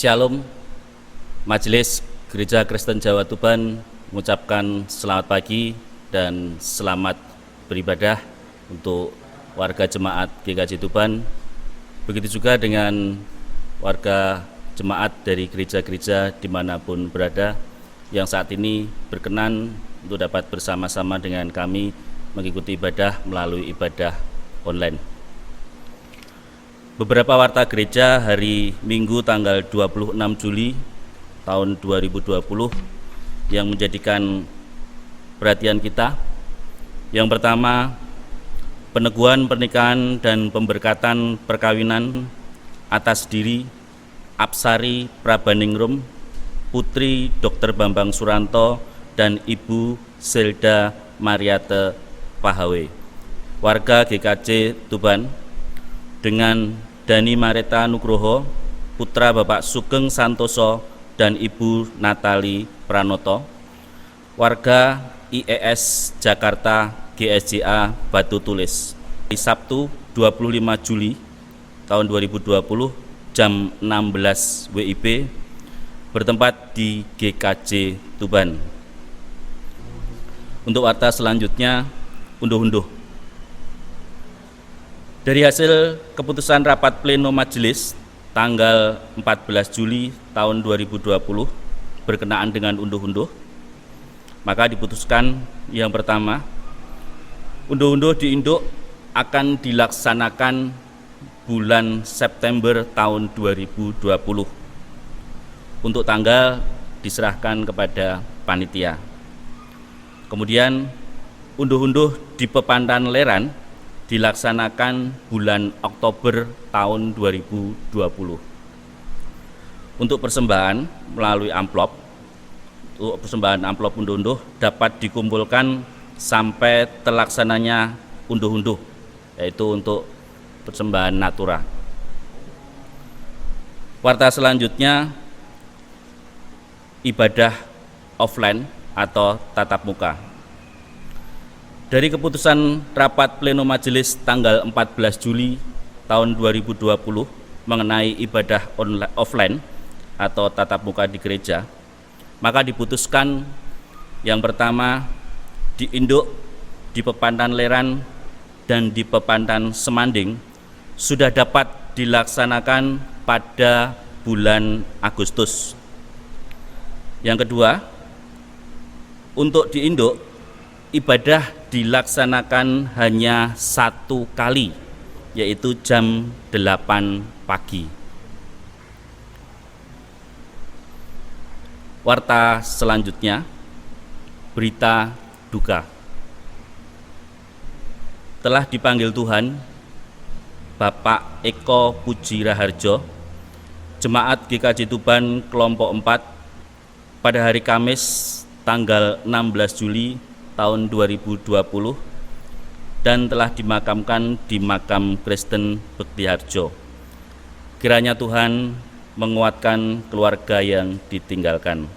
Shalom, Majelis Gereja Kristen Jawa Tuban mengucapkan selamat pagi dan selamat beribadah untuk warga jemaat GKJ Tuban. Begitu juga dengan warga jemaat dari gereja-gereja dimanapun berada yang saat ini berkenan untuk dapat bersama-sama dengan kami mengikuti ibadah melalui ibadah online. Beberapa warta gereja hari Minggu tanggal 26 Juli tahun 2020 yang menjadikan perhatian kita. Yang pertama, peneguhan pernikahan dan pemberkatan perkawinan atas diri Apsari Prabaningrum, Putri Dr. Bambang Suranto dan Ibu Zelda Mariate Pahawe, warga GKJ Tuban, dengan Dani Mareta Nugroho, putra Bapak Sugeng Santoso dan Ibu Natali Pranoto, warga IES Jakarta GSJA Batu Tulis, di Sabtu 25 Juli tahun 2020 jam 16 WIB bertempat di GKJ Tuban. Untuk warta selanjutnya, unduh-unduh. Dari hasil keputusan rapat pleno majelis tanggal 14 Juli tahun 2020 berkenaan dengan unduh-unduh, maka diputuskan yang pertama, unduh-unduh di Induk akan dilaksanakan bulan September tahun 2020. Untuk tanggal diserahkan kepada panitia. Kemudian unduh-unduh di Pepandan Leran dilaksanakan bulan Oktober tahun 2020. Untuk persembahan melalui amplop, untuk persembahan amplop unduh-unduh dapat dikumpulkan sampai terlaksananya unduh-unduh, yaitu untuk persembahan natura. Warta selanjutnya, ibadah offline atau tatap muka. Dari keputusan rapat pleno majelis tanggal 14 Juli tahun 2020 mengenai ibadah offline atau tatap muka di gereja, maka diputuskan yang pertama, di Induk, di Pepandan Leran, dan di Pepandan Semanding sudah dapat dilaksanakan pada bulan Agustus. Yang kedua, untuk di Induk, ibadah dilaksanakan hanya satu kali, yaitu jam 8 pagi. Warta selanjutnya, berita duka. Telah dipanggil Tuhan Bapak Eko Puji Raharjo, Jemaat GKJ Tuban kelompok 4 pada hari Kamis tanggal 16 Juli tahun 2020 dan telah dimakamkan di Makam Kristen Bekti Harjo. Kiranya Tuhan menguatkan keluarga yang ditinggalkan.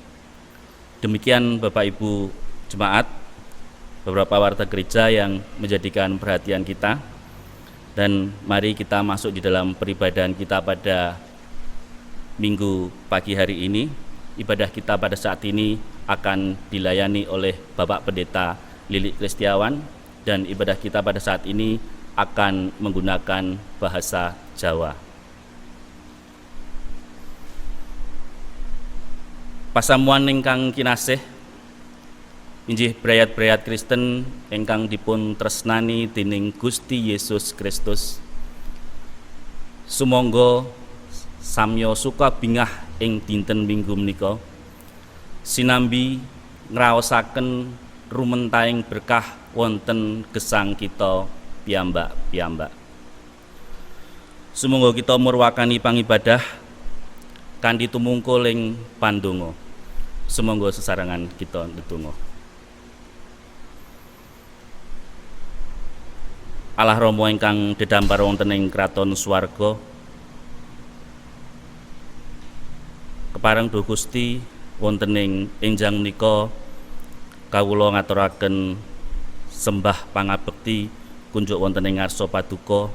Demikian Bapak Ibu Jemaat, beberapa warta gereja yang menjadikan perhatian kita. Dan mari kita masuk di dalam peribadahan kita pada Minggu pagi hari ini. Ibadah kita pada saat ini akan dilayani oleh Bapak Pendeta Lilik Kristiawan, dan ibadah kita pada saat ini akan menggunakan bahasa Jawa. Pasamuan ingkang kinasih, inggih brayat-brayat Kristen ingkang dipun tresnani dening Gusti Yesus Kristus. Sumangga samya suka bingah ing dinten Minggu menika sinambi ngraosaken rumentahing berkah wonten gesang kita piyambak-piyambak. Sumangga kita murwakani pangibadah kanthi tumungkul ing pandonga. Sumangga sesarengan kita ndedonga. Allah Rama ingkang dedhampar wonten ing kraton swarga, kepareng Duh Gusti wonten ing enjang menika kawula ngaturaken sembah pangabekti kunjuk wonten ing ngarsa paduka.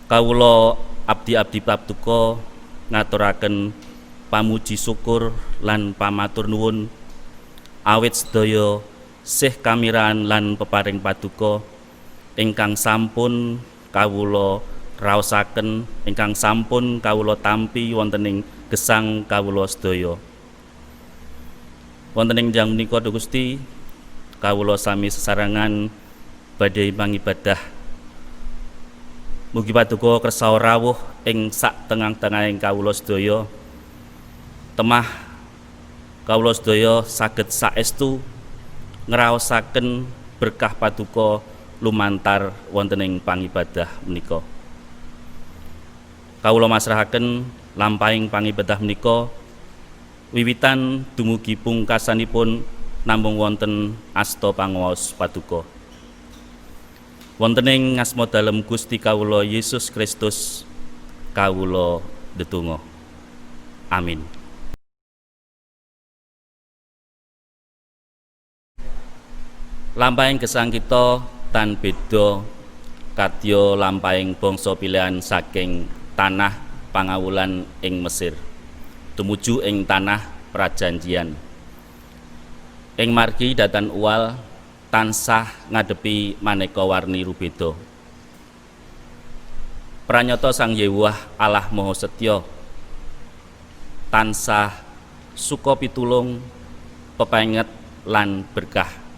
Kawula abdi-abdi paduka ngaturaken pamuji syukur lan pamatur nuwun awit sedaya sih kamiraan lan peparing paduka ingkang sampun kawula raosaken, ingkang sampun kawula tampi wonten ing gesang kawula sedaya. Wonten ing jam menika Duh Gusti, kawula sami sesarengan badhe pangibadah. Mugi paduka kersa rawuh ing sak tengah-tengahing kawula sedaya. Temah kawula sedaya saged saestu ngraosaken berkah paduka lumantar wonten ing pangibadah menika. Kawula masrahaken lampahing pangibadah menika wiwitan dumugi pungkasanipun namung wonten asta panguwas paduka. Wonten ing asma dalem Gusti kawula Yesus Kristus kawula ndedonga. Amin. Lampahing gesang kita tan beda kadya lampahing bangsa pilihan saking tanah pangawulan ing Mesir tumuju ing tanah prajanjian. Ing margi datan uwal tansah ngadepi maneka warni rubeda. Pranyata Sang Yewah Allah Maha Setya tansah suka pitulung, pepenget lan berkah.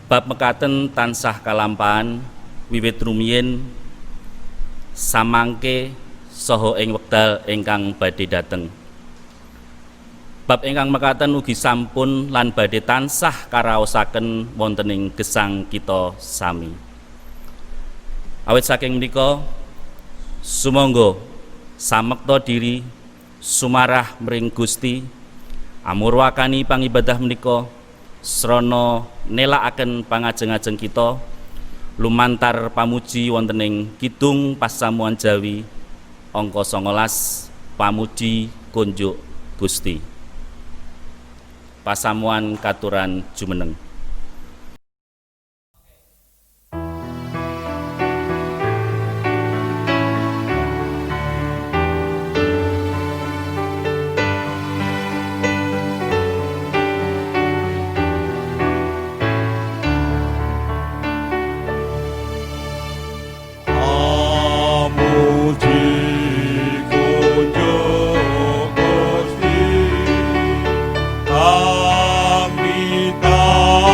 Bab mekaten tansah kalampahan wiwit rumiyin samangke saha ing wekdal ingkang badhe dateng. Bab ingkang mekaten ugi sampun lan badhe tansah karaosaken wonten ing gesang kita sami. Awit saking menika sumangga samekta diri sumarah mring Gusti amurwakani pangibadah menika srana nelakaken pangajeng-ajeng kita lumantar pamuji wonten ing Kidung Pasamuan Jawi angka 19 pamuji kunjuk Gusti. Pasamuan katuran jumeneng. Kami tak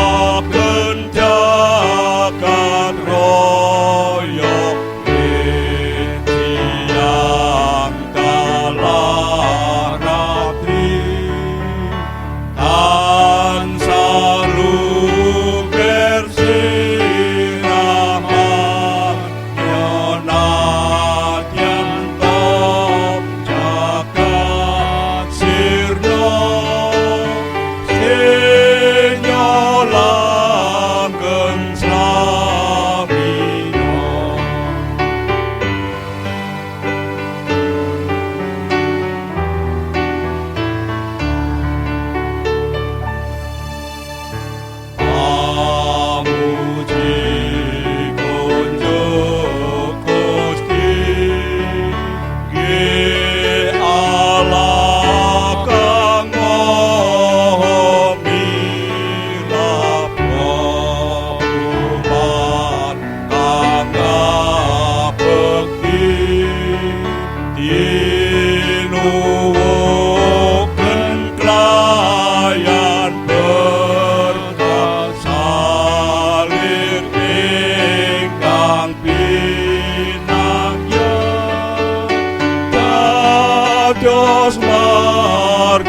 Dos margiling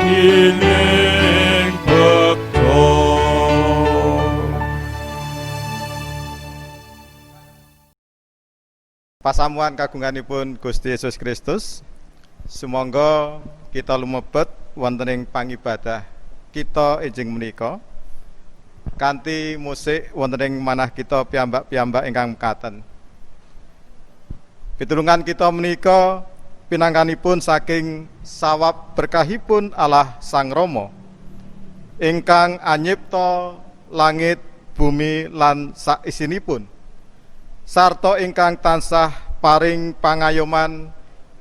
bekto. Pasamuan kagunganipun Gusti Yesus Kristus, sumangga kita lumebet wonten ing pangibadah kita enjing menika kanthi musik wonten ing manah kita piyambak-piyambak ingkang mekaten. Pitulungan kita menika pinangkanipun saking sawab berkahipun Allah Sang Rama ingkang anyipta langit, bumi lan saisinipun sarta ingkang tansah paring pangayoman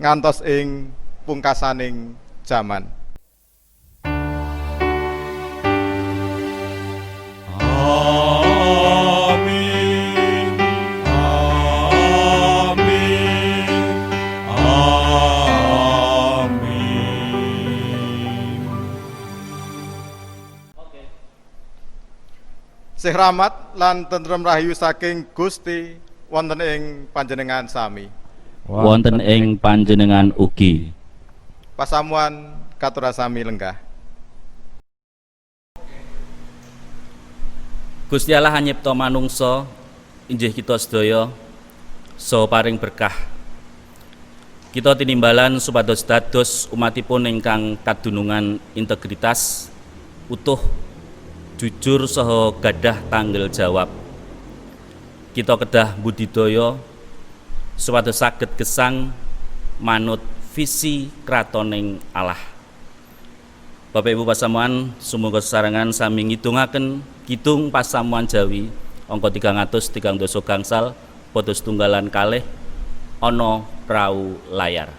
ngantos ing pungkasaning jaman. Amin, amin, amin. Sih rahmat lan tentrem rahayu saking Gusti wonten ing panjenengan sami. Wonten ing panjenengan ugi. Pasamuan katurasami lenggah. Gusti Allah nyipta manungsa injih kita sedaya saha paring berkah. Kita tinimbalan supados dados umatipun ingkang kadunungan integritas, utuh, jujur saha gadah tanggel jawab. Kita kedah budidaya supados saged gesang manut visi kratoning Allah. Bapak Ibu pasamuan, sumangga sesarengan sami ngidungaken kidung pasamuan Jawi angka 330 gangsal pada setunggalan kalih ana prau layar.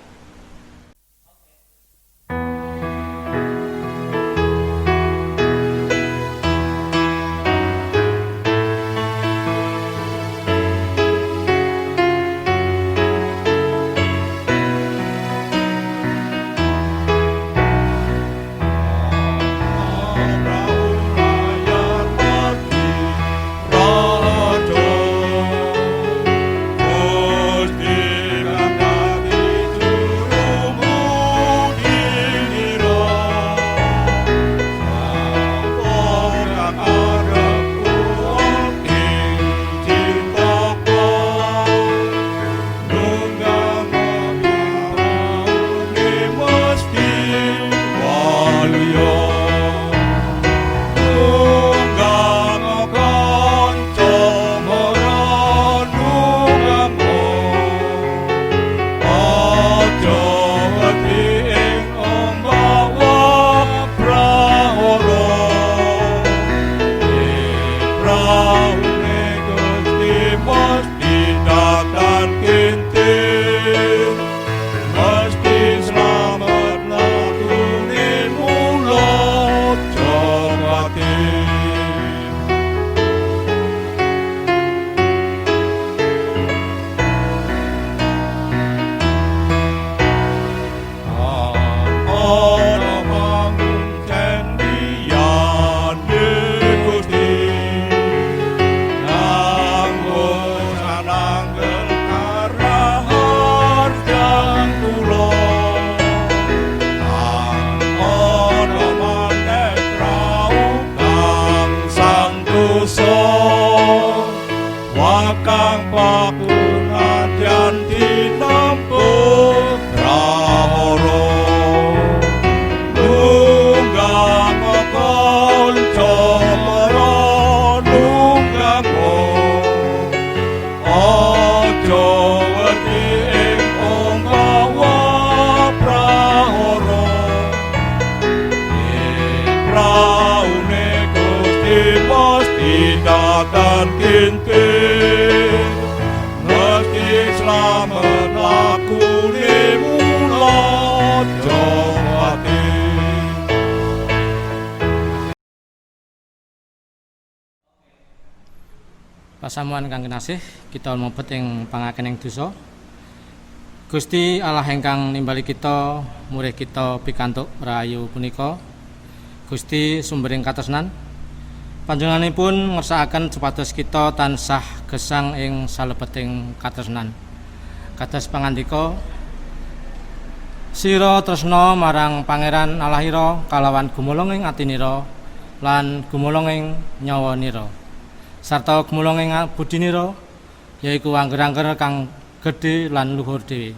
Pasamuan kang kinasih, kita mlebet ing pangakening dosa. Gusti Allah ingkang nimbali kita, murih kita pikantuk rahayu punika. Gusti sumbering katresnan, panjenenganipun ngersakaken supados kita tansah gesang ing salebeting katresnan. Kados pangandika, Sira tresna marang Pangeran Allahira kalawan gumulunging atinira lan gumulunging nyawanira sarta gumulunging budinira yaiku angger-angger kang gedhe lan luhur dhewe.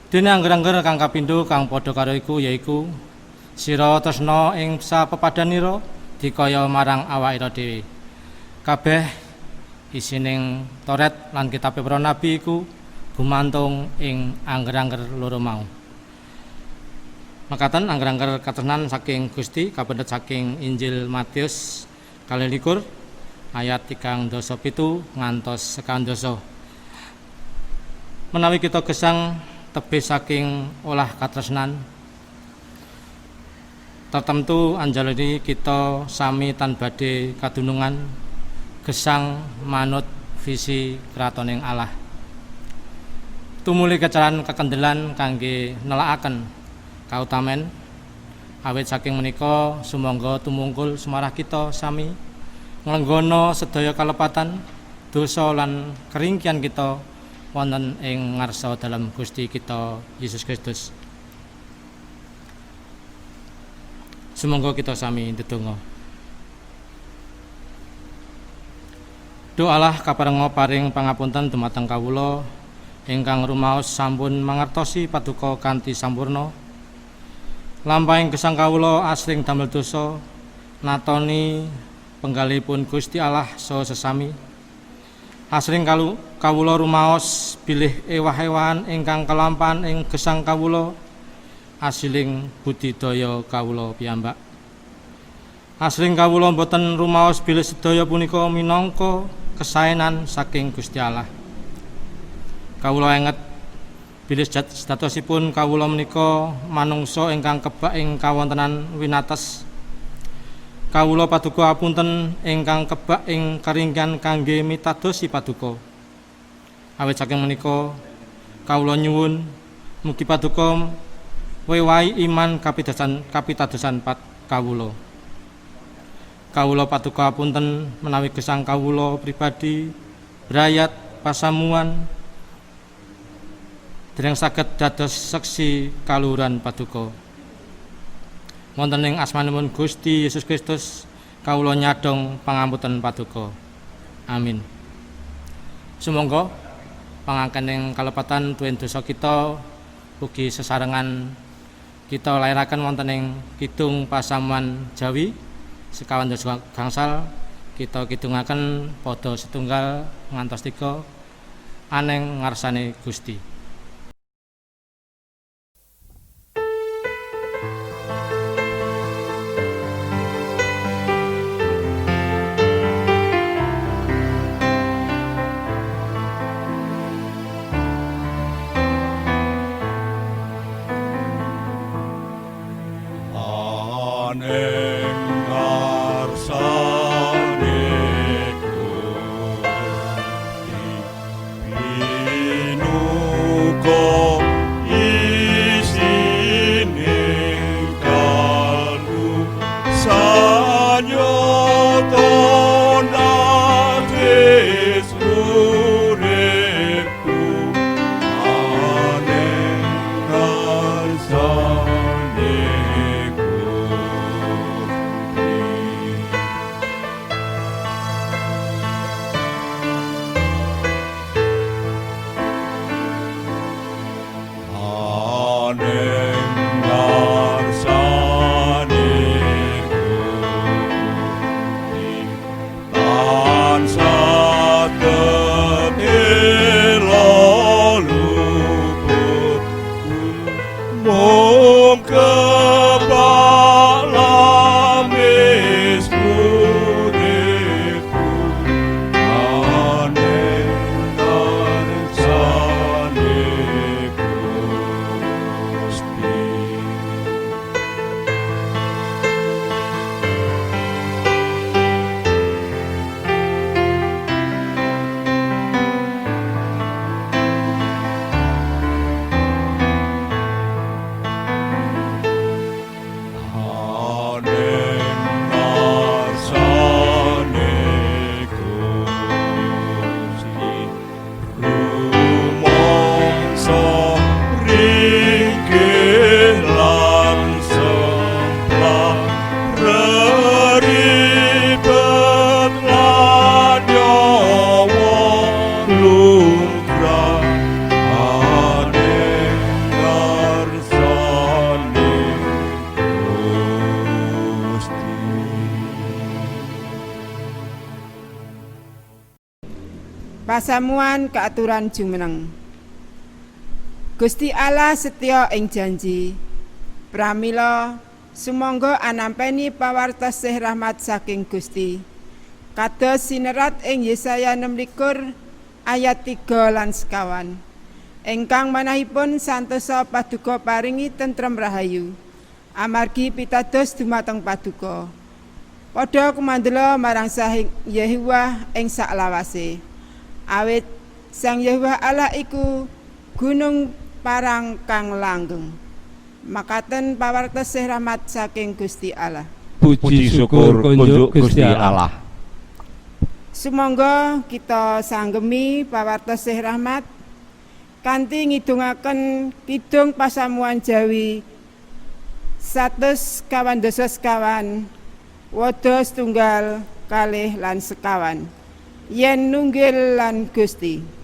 Dene angger-angger kang kapindho kang padha karo iku yaiku sira tresna ing sapepadanira dikaya marang awakira dhewe. Kabeh isining Toret lan kitab para nabi iku gumantung ing angger-angger loro mau. Makaten angger-angger katresnan saking Gusti kapendhet saking Injil Matius 21 ayat 37 ngantos 11. Menawi kita gesang tebih saking olah katresnan tertentu anjalane kita sami tan badhe kadunungan gesang manut visi kratoning Allah. Tumuli kecaran kekendelan kangge nelakaken kautamen awit saking menika sumangga tumungkul sumarah kita sami nglenggono sedaya kalepatan dosa lan keringkian kita wonten ing ngarsa dalam Gusti kita Yesus Kristus. Sumangga kita sami ndedonga. Doalah kaparenga paring pangapunten dumateng kawula ingkang rumaos sampun mangertosi paduka kanthi sampurna. Lampahing gesang kawula asring damel dosa natoni penggalipun Gusti Allah saha sesami. Asring kawula rumaos bilih ewah-ewahan ingkang kelampahan ing gesang kawula asiling budidaya kawula piyambak. Asring kawula boten rumaos bilih sedaya punika minangka kesaenan saking Gusti Allah. Kawula enget bilih statosipun kawula menika manungsa ingkang kebak ing kawontenan winates. Kawula paduka apunten ingkang kebak ing keringkian kangge mitadosi paduka. Awit saking menika kawula nyuwun mugi paduka wewahi iman kapitadosan kawula. Kawula paduka apunten menawi gesang kawula pribadi brayat pasamuan dereng saged dados seksi kaluhuran paduka. Wonten ing asmanipun Gusti Yesus Kristus kawula nyadong pangampunten paduka. Amin. Sumangga pangangkening kalepatan tuwin dosa kita ugi sesarengan kita lairaken wonten ing kidung pasamuan Jawi sekawan dosa gangsal kita kidungaken padha setunggal ngantos 3 aneng ngarsane Gusti. pasamuan keaturan jumeneng. Gusti Allah setya ing janji. Pramila sumangga anampeni pawartos sih rahmat saking Gusti. Kados sinerat ing Yesaya 26 ayat 3 lan sekawan. Ingkang manahipun santosa paduka paringi tentrem rahayu. Amargi pitados dumateng paduka. Padha kumandela marang Sang Yehuwa ing saklawase. Awit Sang Yehuwa Allah iku gunung parang kang langgeng. Makaten pawartos sih rahmat saking Gusti Allah. Puji syukur kunjuk Gusti Allah. Sumangga kita sanggemi pawartos sih rahmat kanthi ngidungaken kidung pasamuan Jawi 100 kawan dasa sekawan wada setunggal kalih lan sekawan yen nunggil lan Gusti.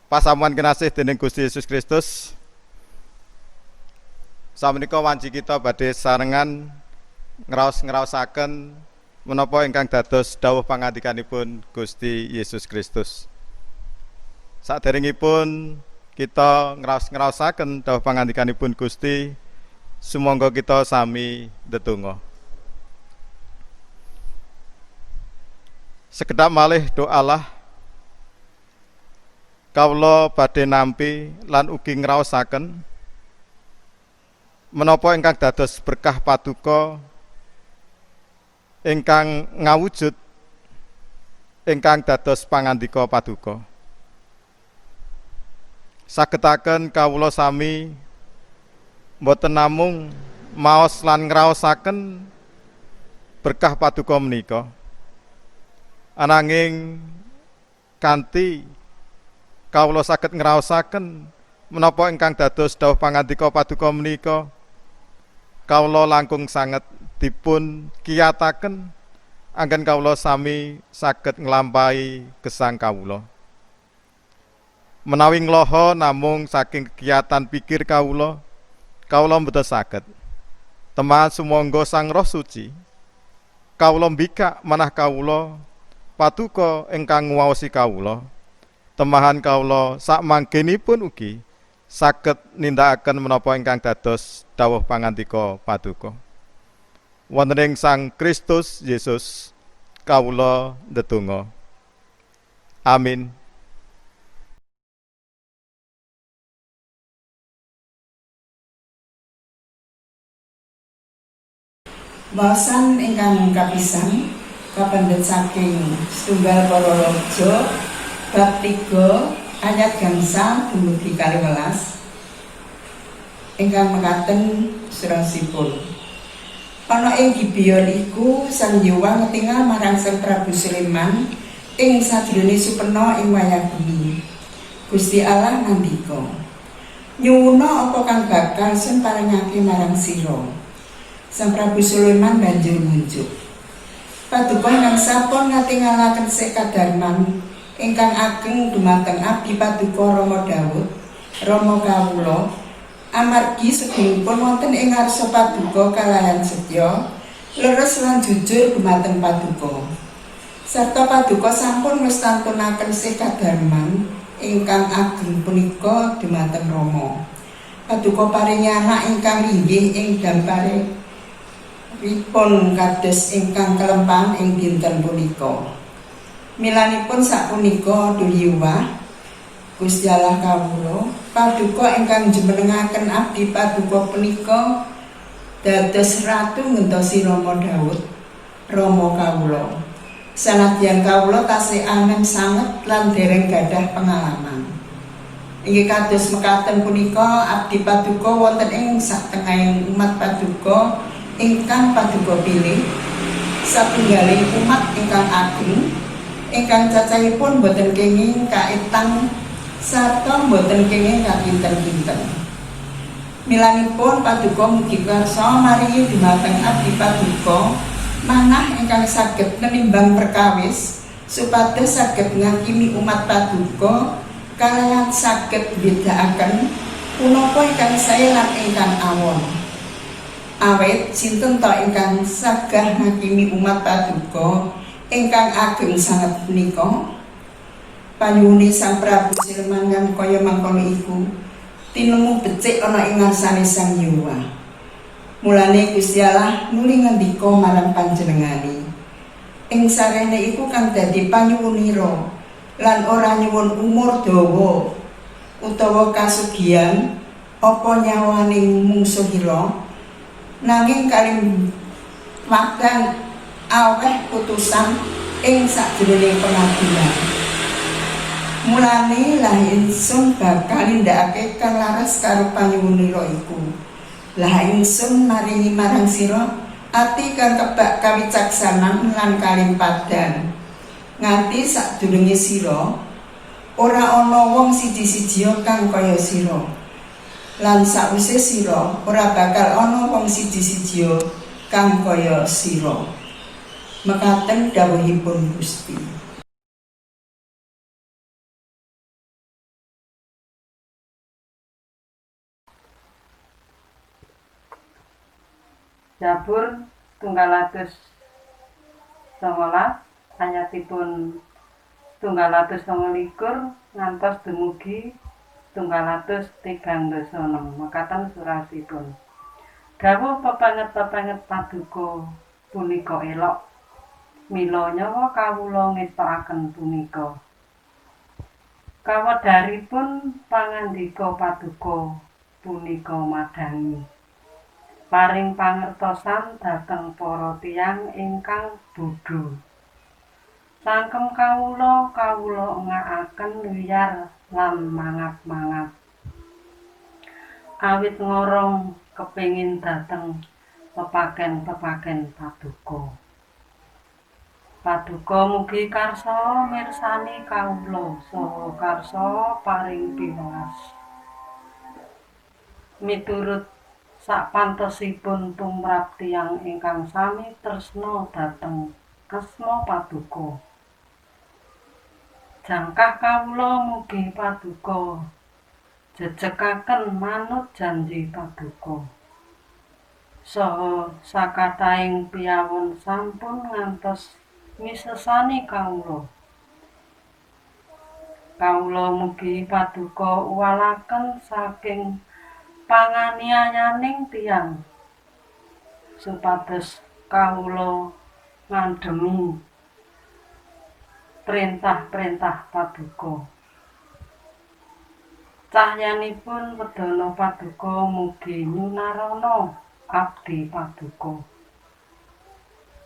Pasamuan kinasih dening Gusti Yesus Kristus. Samenika wanci kita badhe sarengan ngraos-ngraosaken menapa ingkang dados dawuh pangandikanipun Gusti Yesus Kristus. Saderengipun kita ngraos-ngraosaken dawuh pangandikanipun Gusti, sumangga kita sami ndedonga. Sekedhap malih doalah kawula badhe nampi lan ugi ngraosaken menapa ingkang dados berkah paduka ingkang ngawujud ingkang dados pangandika paduka. Sagetaken kawula sami boten namung maos lan ngraosaken berkah paduka menika, ananging kanthi kawula saged ngraosaken menapa ingkang dados dawuh pangandika paduka menika, kawula langkung sanget dipun kiyataken anggen kawula sami saged nglampahi gesang kawula. Menawi nglaha namung saking kegiatan pikir kawula mboten saged. Teman sumangga Sang Roh Suci kawula mbikak manah kawula paduka ingkang nguwaosi kawula. Temahan kawula sak manggenipun ugi saged nindakaken menapa ingkang dados dawuh pangandika paduka. Wonten ing Sang Kristus Yesus kawula ndedonga. Amin. Wawasan ingkang kapisan kapendhet saking setunggal para raja bab 3 ayat gangsal dumugi 12 ingkang mekaten surasipun. Ana ing Gibeon iku Sang Hyang ngetingal marang Sang Prabu Sulaiman ing sadurunge supena ing wayah bengi. Gusti Allah ngandika, "Nyuwuna apa kang bakal sun paringake marang sira?" Sang Prabu Sulaiman banjur ngunjuk, "Paduka ingkang sampun ngatingalaken sekadarman ingkang ageng dumateng abdi paduka Rama Daud, Rama kawula, amargi sedherekipun wonten ing ngarsa paduka kalayan setya, leres lan jujur dumateng paduka. Sarta paduka sampun ngrestantunaken sekadarman ingkang ageng punika dumateng Rama. Paduka paringi anak ingkang linggih ing dampare wipun kados ingkang kelempang ing dinten punika. Milanipun sapunika Duliwah Gusti Allah kawula, paduka ingkang jumenengaken abdi paduka punika dados ratu ngentosi Rama Daud, Rama kawula. Sanadyan kawula tasih anem sanget lan dereng gadah pengalaman. Inggih kados mekaten punika abdi paduka wonten ing satengahing umat paduka ingkang paduka pilih, satunggaling umat ingkang ageng ingkang cacahipun boten kenging kaitang sarta boten kenging kakinten-kinten. Milanipun paduka mugi karsa maringi dumateng abdi paduka manah ingkang saged menimbang perkawis supados saged ngakimi umat paduka kaliyan saged mbedakaken punapa ingkang sae lan ingkang awon. Awit sinten ta ingkang sagah ngakimi umat paduka ingkang ageng sanget punika? Panyuwune Sang Prabu Sulaiman kang kaya mangkono iku tinemu becik ana ing ngarsane Sang Hyang. Mulane Gusti Allah nuli ngendika marang panjenengane, ing sarene iku kang dadi panyuwunira lan ora nyuwun umur dawa utawa kasugihan apa nyawaning mungsuhira, nanging kalim wadan aweh putusan ing sajroning pengadilan. Mulane lah ingsun bakal nindakake kang laras karo panyuwunira iku. Lah ingsun maringi marang sira ati kang kebak kawicaksanan lan kalimpadan, nganti sadurunge sira ora ana wong siji-sijia kang kaya sira. Lan sakwise sira ora bakal ana wong siji-sijia kang kaya sira. Mekaten dawuhipun Gusti. Zabur 119 ayatipun 129 ngantos dumugi 136 mekaten surasipun. Dawuh pepanget-pepanget paduka punika elok, mila nyawa kawula ngestakaken punika. Kawedaripun pangandika paduka punika madangi. Paring pangertosan dhateng para tiyang ingkang bodho. Sangkem kawula ngakaken wiyar lan mangap-mangap. Awit ngorong kepingin dhateng pepaken-pepaken paduka. Paduka mugi karsa mirsani kawula saha karsa paring piwelas. Miturut sakpantosipun tumrap tiyang ingkang sami tresna dhateng asma paduka. Jangkah kawula mugi paduka jejekaken manut janji paduka. Saha sakathahing piyawon sampun ngantos misesani kawula. Kawula mugi paduka uwalaken saking panganiayaning tiyang supados kawula ngandhemi perintah-perintah paduka. Cahyanipun wedana paduka mugi nyunarana abdi paduka.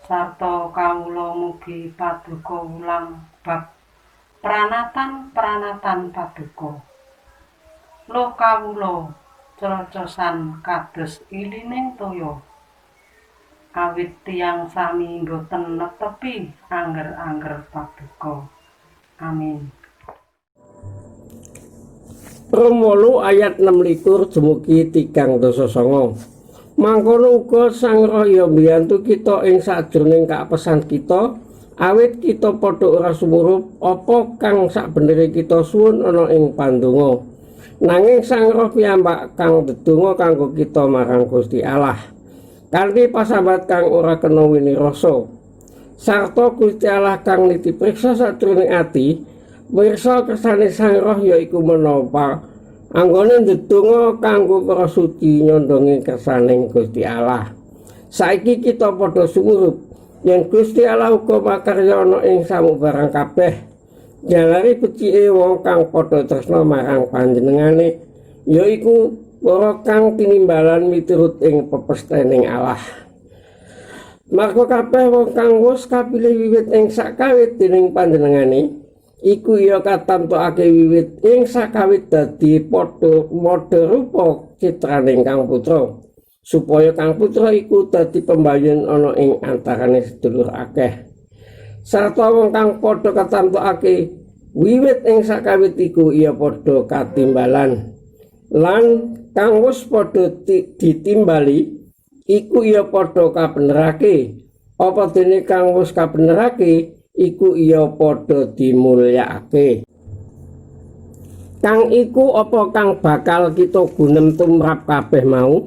Sarta kawula mugi paduka ulang bab pranatan-pranatan paduka. Loh kawula crocosan kados ilining toya. Awit tiyang sami boten netepi angger-angger paduka. Amin. Rom 8 ayat 26 dumugi 39. Mangkono uga Sang Roh ya mbiyantu kita ing sajroning kapesan kita, awit kita padha ora sumurup apa kang sakbenere kita suwun ana ing pandonga. Nanging Sang Roh piyambak kang ndedonga kanggo kita marang Gusti Allah. Kanthi pasabat kang ora kena wini rasa. Sarta Gusti Allah kang niti priksa sajroning ati, mirsa kersane Sang Roh yaiku menapa anggone ndedonga kanggo para suci nyondongi kersaning Gusti Allah. Saiki kita padha sumurup yen Gusti Allah uga makarya ana ing samubarang kabeh. Jalari becike wong kang padha tresna marang panjenengane yaiku para kang tinimbalan miturut ing pepestening Allah. Marga kabeh wong kang wis kapilih wiwit ing sakawit dening panjenengane iku ya katantokake wiwit ing sakawit dadi padha modhe rupa citraning Kang Putra, supaya Kang Putra iku dadi pembayun ana ing antarane sedulur akeh. Sarta wong kang padha katantokake wiwit ing sakawit iku ya padha katimbalan. Lan kang wis padha ditimbali iku ya padha kabenerake. Apa dene kang wis kabenerake iku ya padha dimulyakake. Kang iku apa kang bakal kita gunem tumrap kabeh mau?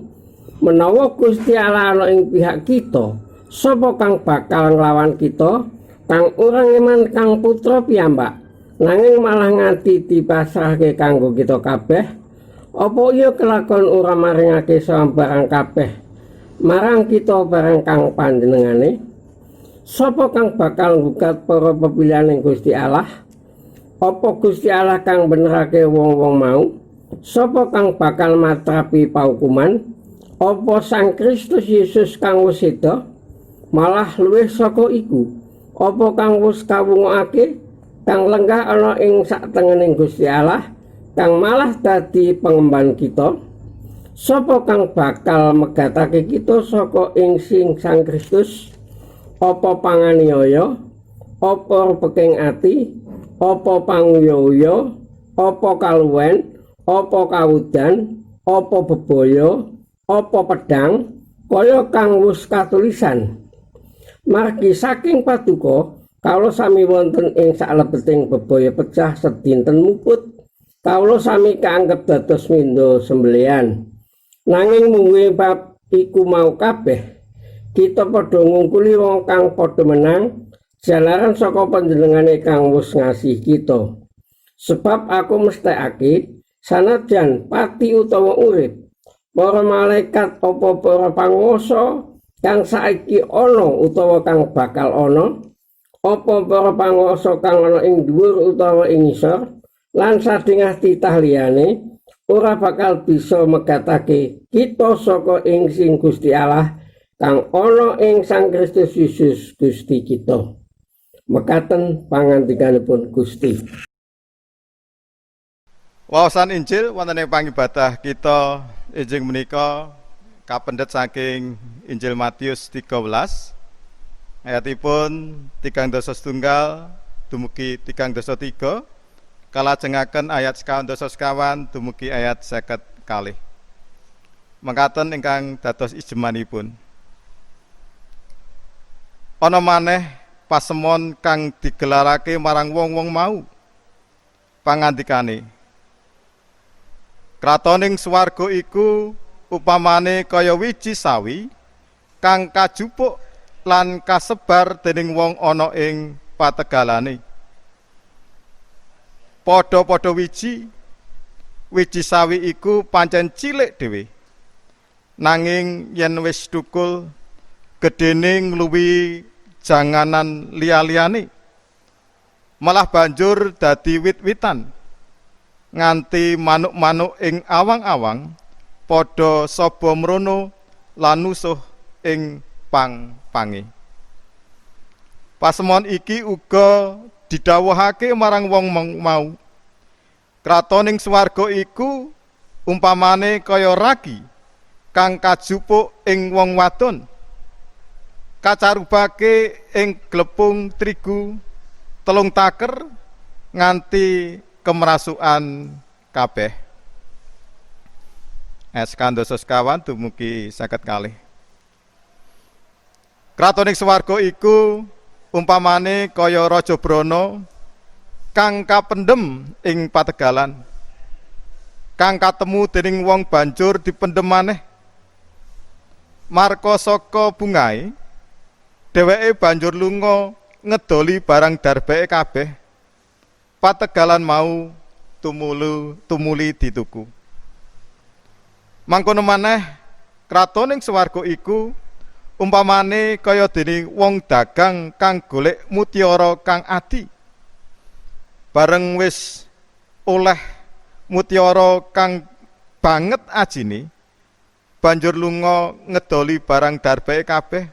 Menawa Gusti Allah ana ing pihak kita, sapa kang bakal nglawan kita? Kang ora ngeman Kang Putra piyambak, nanging malah nganti dipasrahke kanggo kita kabeh. Apa iya kelakon ora maringake sambarang kabeh marang kita barang kang panjenengane? Sapa kang bakal ngugat para pepilihaning Gusti Allah? Apa Gusti Allah kang benerake wong-wong mau? Sapa kang bakal matrapi paukuman? Apa Sang Kristus Yesus kang wis seda? Malah luwih saka iku, apa kang wis kawungake kang lenggah ana ing saktengening Gusti Allah? Kang malah dadi pengemban kita. Sapa kang bakal megatake kita saka ing sing Sang Kristus? Apa panganiaya, apa peking ati, apa panguyaya, apa kaluwen, apa kawudan, apa bebaya, apa pedang, kaya kang wis katulisan. Margi saking paduka kawula sami wonten ing saklebeting bebaya pecah sedinten muput. Kawula sami kaanggep dados mindha sembelihan. Nanging mungguing bab iku mau kabeh kita padha ngungkuli wong kang padha menang jalaran saka panjenengane kang wis ngasih kita. Sebab aku mesthekake sanajan pati utawa urip, para malaikat apa para panguwasa kang saiki ana utawa kang bakal ana, apa para panguwasa kang ana ing dhuwur utawa ing ngisor, lan sadengah titah liyane ora bakal bisa megatake kita saka ing sing Gusti Allah kang ana ing Sang Kristus Yesus Gusti kita. Mekaten pangandikanipun Gusti. Wawasan Injil wonten ing pangibadah kita injing menika kapendhet saking Injil Matius 13 ayatipun 3:1 dumugi 3:3. Kalajengaken ayat 51 dumugi ayat 50 kalih. Mekaten ingkang dados ijemanipun. Ana maneh pasemon kang digelarake marang wong-wong mau. Pangandikane, kratoning swarga iku upamane kaya wiji sawi kang kajupuk lan kasebar dening wong ana ing pategalane. Padha-padha wiji sawi iku pancen cilik dhewe. Nanging yen wis thukul gedene ngluwi janganan liya-liyane. Malah banjur dadi wit-witan. Nganti manuk-manuk ing awang-awang padha saba mrono lan nusuh ing pang-pange. Pasemon iki uga didhawuhake marang wong mau. Kratoning swarga iku umpamane kaya ragi kang kajupuk ing wong wadon. Kacarubake ing glepung trigu 3 taker nganti kemerasukan kabeh. Sekando sekawan dumugi 50 kalih. Kratoning swarga iku umpamane kaya raja brana kang kapendhem ing pategalan, kang katemu dening wong banjur dipendhem maneh. Marka saka bungae dheweke banjur lunga ngedoli barang darbeke kabeh. Pategalan mau tumuli dituku. Mangkono maneh kratoning swarga iku umpamane kaya dene wong dagang kang golek mutiara kang adi. Bareng wis oleh mutiara kang banget ajine, banjur lunga ngedoli barang darbeke kabeh.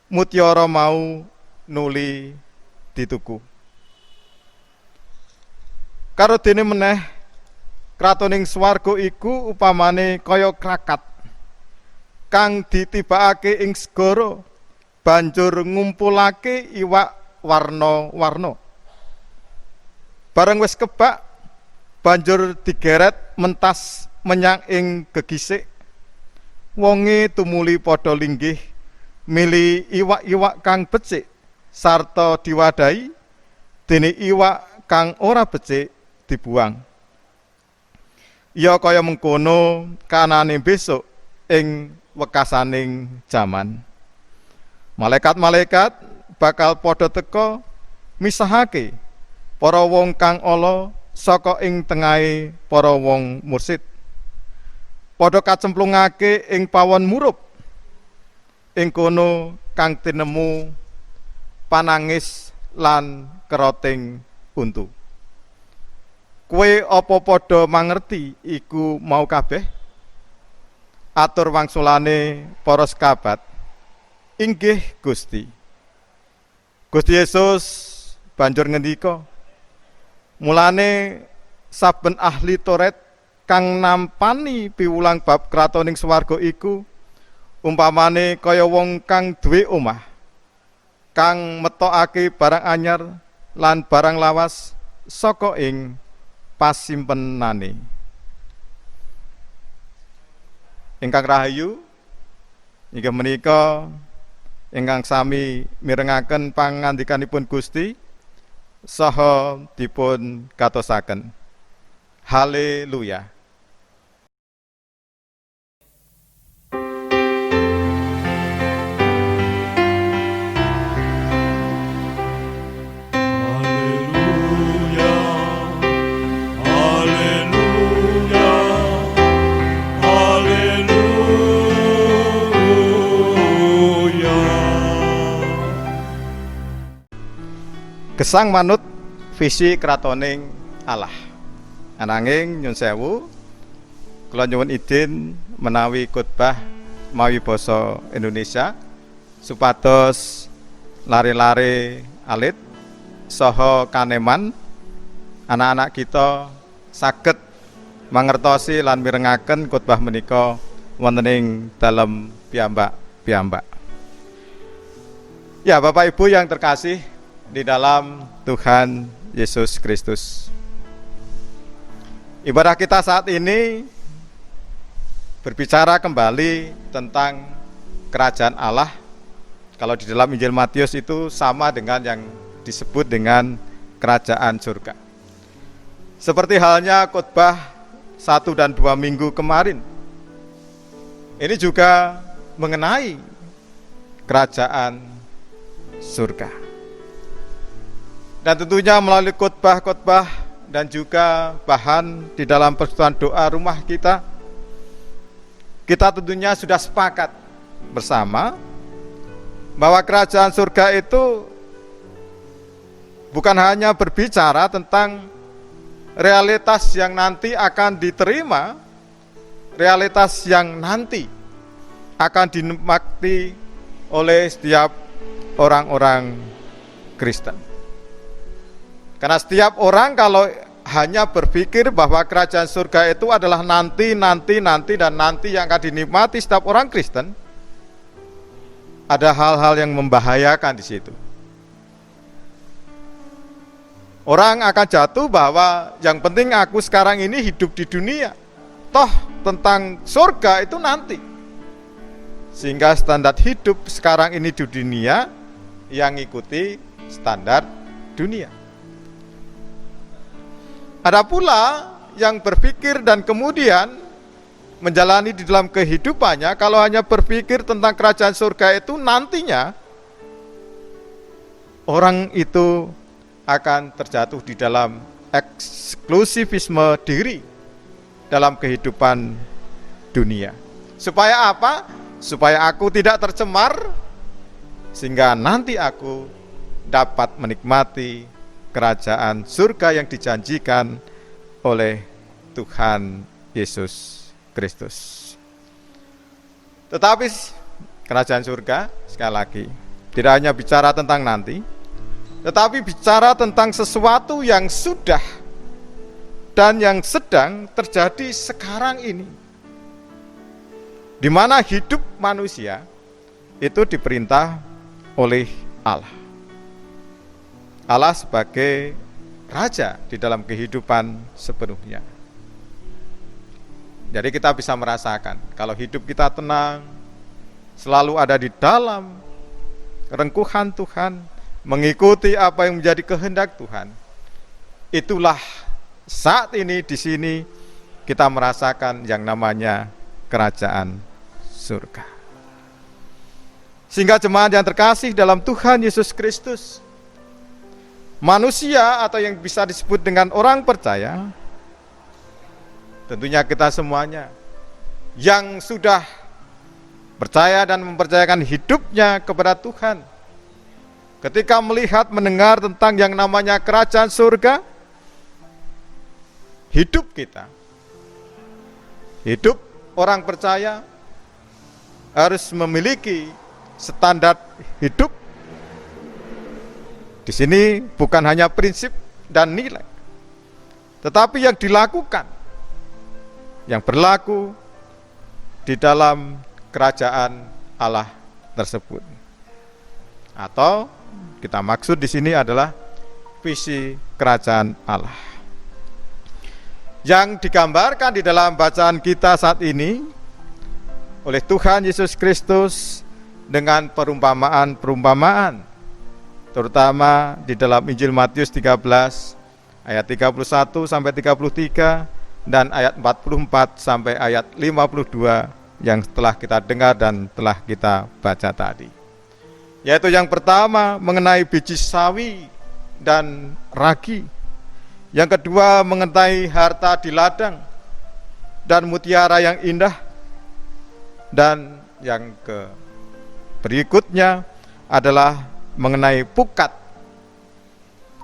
Mutiara mau nuli dituku. Karo dene meneh kratoning swarga iku upamane kaya krakat kang ditibakake ing segara banjur ngumpulake iwak warna-warna. Bareng wis kebak banjur digeret mentas menyang ing gegisik. Wonge tumuli padha linggih mili iwak-iwak kang becik sarta diwadahi dene iwak kang ora becik dibuang. Ya kaya mengkono kanane besok ing wekasaning jaman. Malaikat-malaikat bakal padha teka misahake para wong kang ala saka ing tengahé para wong mursid. Padha kacemplungake ing pawon murup. Ing kono kang tinemu panangis lan keroting untu. Kowe apa padha mangerti iku mau kabeh? Atur wangsulane para sekabat. Inggih Gusti. Gusti Yesus banjur ngendika, mulane saben ahli Taurat kang nampani piwulang bab kratoning swarga iku umpamane kaya wong kang duwe omah kang metokake barang anyar lan barang lawas saka ing pasimpenane. Ingkang rahayu, inggih menika ingkang sami mirengaken pangandikanipun Gusti saha dipun gatosaken. Haleluya. Gesang manut visi kratoning Allah. Ananging nyun sewu, kula nyuwun idin menawi khotbah mawi basa Indonesia supados lare-lare alit saha kaneman anak-anak kita saged mangertosi lan mirengaken khotbah menika wonten ing dalem piyambak-piyambak. Ya, Bapak Ibu yang terkasih di dalam Tuhan Yesus Kristus. Ibadah kita saat ini berbicara kembali tentang kerajaan Allah Kalau di dalam Injil Matius itu sama dengan yang disebut dengan kerajaan surga. Seperti halnya khotbah 1 dan 2 minggu kemarin. Ini juga mengenai kerajaan surga. Dan tentunya melalui khotbah-khotbah dan juga bahan di dalam persekutuan doa rumah kita tentunya sudah sepakat bersama bahwa kerajaan surga itu bukan hanya berbicara tentang realitas yang nanti akan diterima, realitas yang nanti akan dinikmati oleh setiap orang-orang Kristen. Karena setiap orang kalau hanya berpikir bahwa kerajaan surga itu adalah nanti dan nanti yang akan dinikmati setiap orang Kristen, ada hal-hal yang membahayakan di situ. Orang akan jatuh bahwa yang penting aku sekarang ini hidup di dunia. Toh tentang surga itu nanti. Sehingga standar hidup sekarang ini di dunia yang ikuti standar dunia. Ada pula yang berpikir dan kemudian menjalani di dalam kehidupannya, kalau hanya berpikir tentang kerajaan surga itu nantinya, orang itu akan terjatuh di dalam eksklusivisme diri dalam kehidupan dunia. Supaya apa? Supaya aku tidak tercemar, sehingga nanti aku dapat menikmati kerajaan surga yang dijanjikan oleh Tuhan Yesus Kristus. Tetapi kerajaan surga, sekali lagi, tidak hanya bicara tentang nanti, tetapi bicara tentang sesuatu yang sudah dan yang sedang terjadi sekarang ini, di mana hidup manusia itu diperintah oleh Allah. Allah sebagai raja di dalam kehidupan sepenuhnya. Jadi kita bisa merasakan kalau hidup kita tenang, selalu ada di dalam rengkuhan Tuhan, mengikuti apa yang menjadi kehendak Tuhan. Itulah saat ini di sini kita merasakan yang namanya kerajaan surga. Sehingga jemaat yang terkasih dalam Tuhan Yesus Kristus, manusia atau yang bisa disebut dengan orang percaya, tentunya kita semuanya yang sudah percaya dan mempercayakan hidupnya kepada Tuhan, ketika melihat mendengar tentang yang namanya kerajaan surga, hidup kita, hidup orang percaya harus memiliki standar hidup. Di sini bukan hanya prinsip dan nilai, tetapi yang dilakukan, yang berlaku di dalam kerajaan Allah tersebut. Atau kita maksud di sini adalah visi kerajaan Allah. Yang digambarkan di dalam bacaan kita saat ini oleh Tuhan Yesus Kristus dengan perumpamaan-perumpamaan, terutama di dalam Injil Matius 13 ayat 31 sampai 33 dan ayat 44 sampai ayat 52 yang telah kita dengar dan telah kita baca tadi. Yaitu yang pertama mengenai biji sawi dan ragi, yang kedua mengenai harta di ladang dan mutiara yang indah, dan yang berikutnya adalah mengenai pukat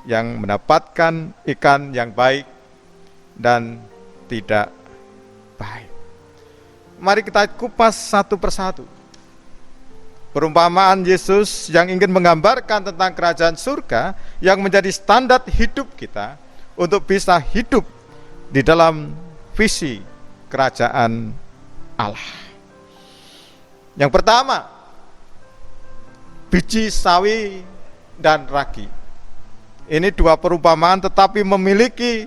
yang mendapatkan ikan yang baik dan tidak baik. Mari kita kupas satu persatu perumpamaan Yesus yang ingin menggambarkan tentang kerajaan surga yang menjadi standar hidup kita untuk bisa hidup di dalam visi kerajaan Allah. Yang pertama, biji sawi dan ragi. Ini dua perumpamaan tetapi memiliki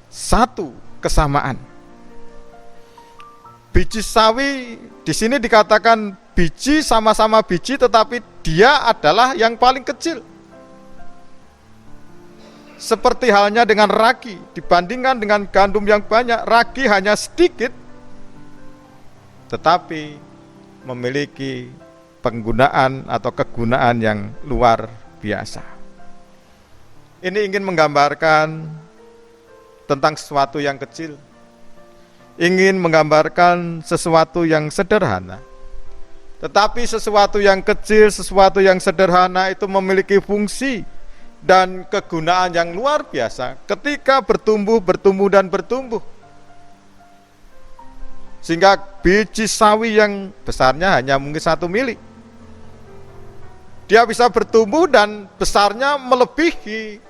satu kesamaan. Biji sawi di sini dikatakan biji, sama-sama biji, tetapi dia adalah yang paling kecil. Seperti halnya dengan ragi, dibandingkan dengan gandum yang banyak, ragi hanya sedikit, tetapi memiliki penggunaan atau kegunaan yang luar biasa. Ini ingin menggambarkan tentang sesuatu yang kecil, ingin menggambarkan sesuatu yang sederhana. Tetapi sesuatu yang kecil, sesuatu yang sederhana itu memiliki fungsi dan kegunaan yang luar biasa ketika bertumbuh dan bertumbuh. Sehingga biji sawi yang besarnya hanya mungkin 1 mili, dia bisa bertumbuh dan besarnya melebihi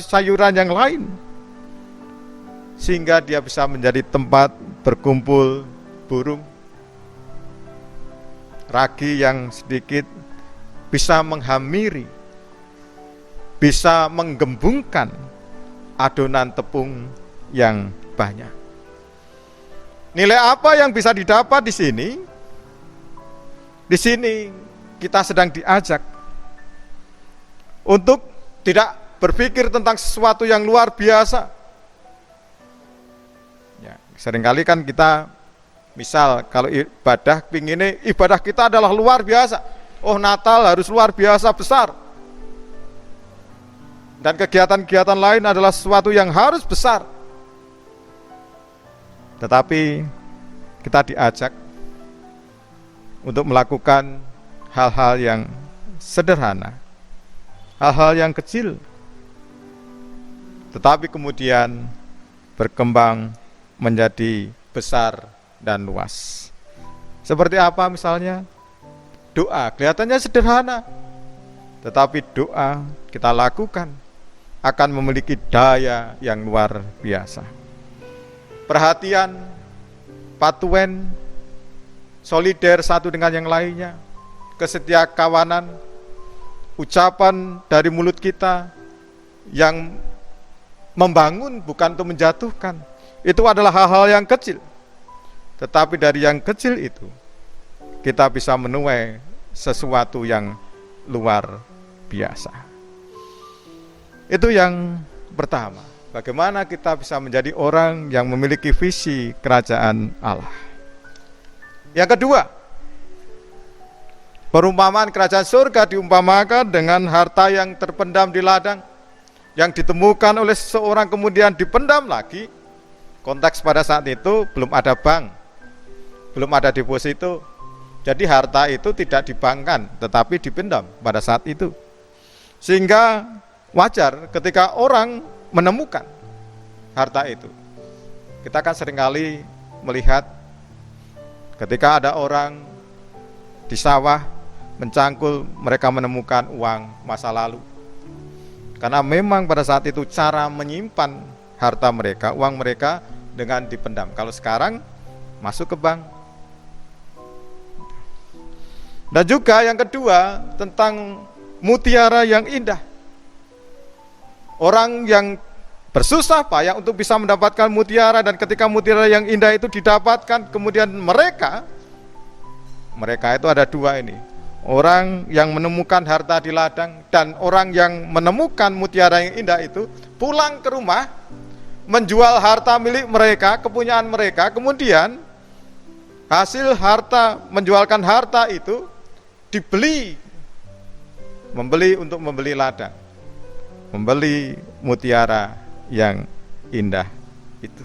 sayuran yang lain, sehingga dia bisa menjadi tempat berkumpul burung. Ragi yang sedikit bisa menghamiri, bisa menggembungkan adonan tepung yang banyak. Nilai apa yang bisa didapat di sini? Di sini kita sedang diajak untuk tidak berpikir tentang sesuatu yang luar biasa. Ya, seringkali kan kita, misal kalau ibadah, pinginnya ibadah kita adalah luar biasa. Oh, Natal harus luar biasa besar. Dan kegiatan-kegiatan lain adalah sesuatu yang harus besar. Tetapi kita diajak untuk melakukan hal-hal yang sederhana, hal-hal yang kecil, tetapi kemudian berkembang menjadi besar dan luas. Seperti apa misalnya? Doa, kelihatannya sederhana, tetapi doa kita lakukan akan memiliki daya yang luar biasa. Perhatian, patuen, solider satu dengan yang lainnya, kesetiakawanan, ucapan dari mulut kita yang membangun bukan untuk menjatuhkan. Itu adalah hal-hal yang kecil. Tetapi dari yang kecil itu kita bisa menuai sesuatu yang luar biasa. Itu yang pertama, bagaimana kita bisa menjadi orang yang memiliki visi kerajaan Allah. Yang kedua, perumpamaan kerajaan surga diumpamakan dengan harta yang terpendam di ladang, yang ditemukan oleh seseorang kemudian dipendam lagi. Konteks pada saat itu belum ada bank, belum ada deposito, jadi harta itu tidak dibankkan tetapi dipendam pada saat itu. Sehingga wajar ketika orang menemukan harta itu. Kita kan seringkali melihat ketika ada orang di sawah mencangkul, mereka menemukan uang masa lalu. Karena memang pada saat itu cara menyimpan harta mereka, uang mereka dengan dipendam. Kalau sekarang masuk ke bank. Dan juga yang kedua tentang mutiara yang indah. Orang yang bersusah payah untuk bisa mendapatkan mutiara, dan ketika mutiara yang indah itu didapatkan, kemudian mereka itu ada dua ini. Orang yang menemukan harta di ladang dan orang yang menemukan mutiara yang indah itu pulang ke rumah, menjual harta milik mereka, kepunyaan mereka, kemudian hasil harta, menjualkan harta itu membeli untuk membeli ladang, membeli mutiara yang indah itu.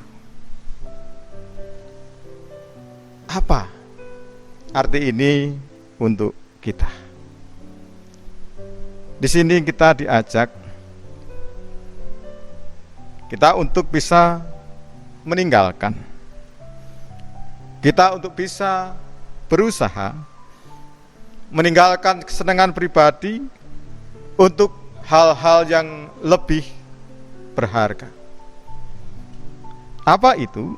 Apa arti ini untuk kita? Di sini kita diajak kita untuk bisa meninggalkan, kita untuk bisa berusaha meninggalkan kesenangan pribadi untuk hal-hal yang lebih berharga. Apa itu?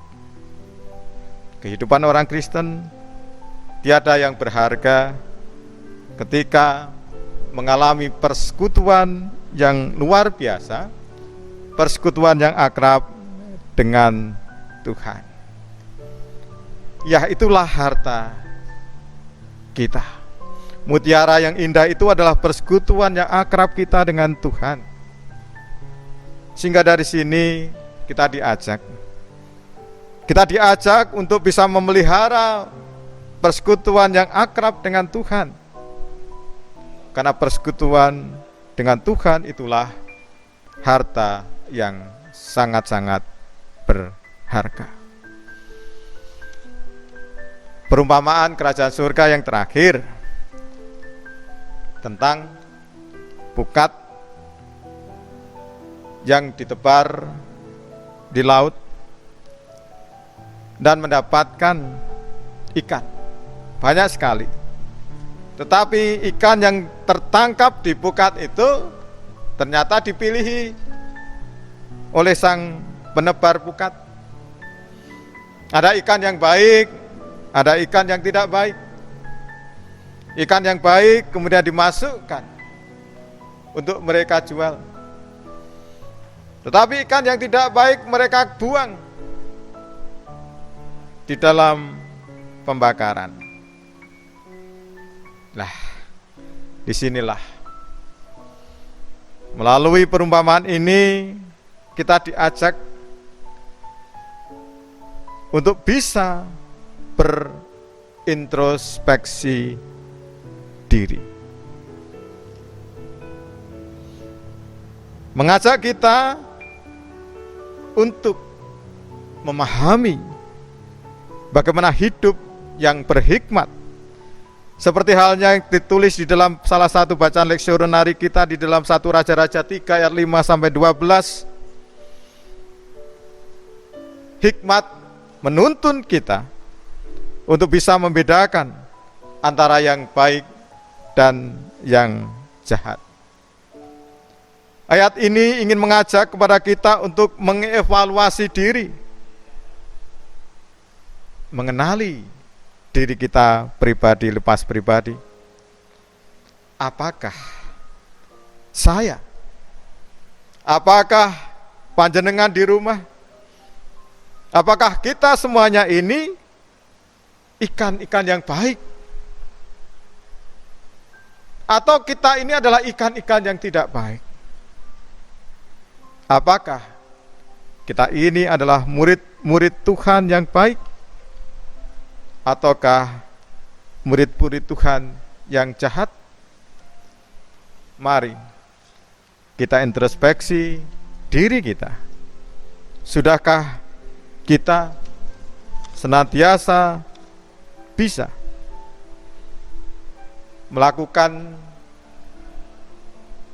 Kehidupan orang Kristen tiada yang berharga ketika mengalami persekutuan yang luar biasa, persekutuan yang akrab dengan Tuhan. Ya, itulah harta kita. Mutiara yang indah itu adalah persekutuan yang akrab kita dengan Tuhan. Sehingga dari sini kita diajak untuk bisa memelihara persekutuan yang akrab dengan Tuhan. Karena persekutuan dengan Tuhan itulah harta yang sangat-sangat berharga. Perumpamaan kerajaan surga yang terakhir tentang pukat yang ditebar di laut dan mendapatkan ikan banyak sekali. Tetapi ikan yang tertangkap di pukat itu ternyata dipilih oleh sang penebar pukat. Ada ikan yang baik, ada ikan yang tidak baik. Ikan yang baik kemudian dimasukkan untuk mereka jual. Tetapi ikan yang tidak baik mereka buang di dalam pembakaran. Nah, disinilah melalui perumpamaan ini kita diajak untuk bisa berintrospeksi diri. Mengajak kita untuk memahami bagaimana hidup yang berhikmat. Seperti halnya yang ditulis di dalam salah satu bacaan leksionari kita di dalam 1 Raja-Raja 3 ayat 5-12. Hikmat menuntun kita untuk bisa membedakan antara yang baik dan yang jahat. Ayat ini ingin mengajak kepada kita untuk mengevaluasi diri, mengenali diri kita pribadi lepas pribadi. Apakah saya? Apakah panjenengan di rumah? Apakah kita semuanya ini ikan-ikan yang baik? Atau kita ini adalah ikan-ikan yang tidak baik? Apakah kita ini adalah murid-murid Tuhan yang baik? Ataukah murid-murid Tuhan yang jahat? Mari kita introspeksi diri kita. Sudahkah kita senantiasa bisa melakukan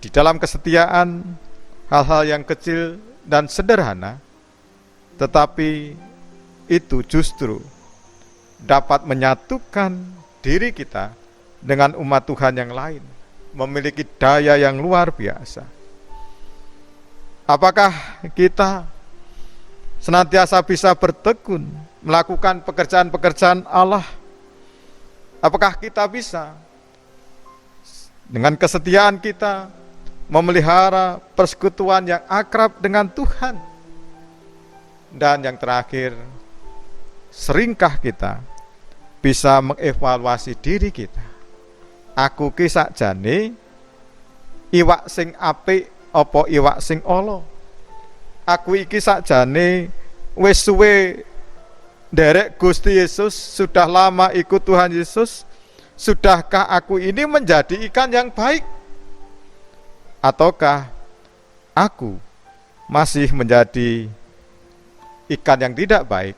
di dalam kesetiaan hal-hal yang kecil dan sederhana, tetapi itu justru dapat menyatukan diri kita dengan umat Tuhan yang lain, memiliki daya yang luar biasa. Apakah kita senantiasa bisa bertekun melakukan pekerjaan-pekerjaan Allah? Apakah kita bisa dengan kesetiaan kita memelihara persekutuan yang akrab dengan Tuhan? Dan yang terakhir, seringkah kita bisa mengevaluasi diri kita? Aku ki sakjane iwak sing apik apa iwak sing ala? Aku iki sakjane wis suwe nderek Gusti Yesus, sudah lama ikut Tuhan Yesus. Sudahkah aku ini menjadi ikan yang baik? Ataukah aku masih menjadi ikan yang tidak baik,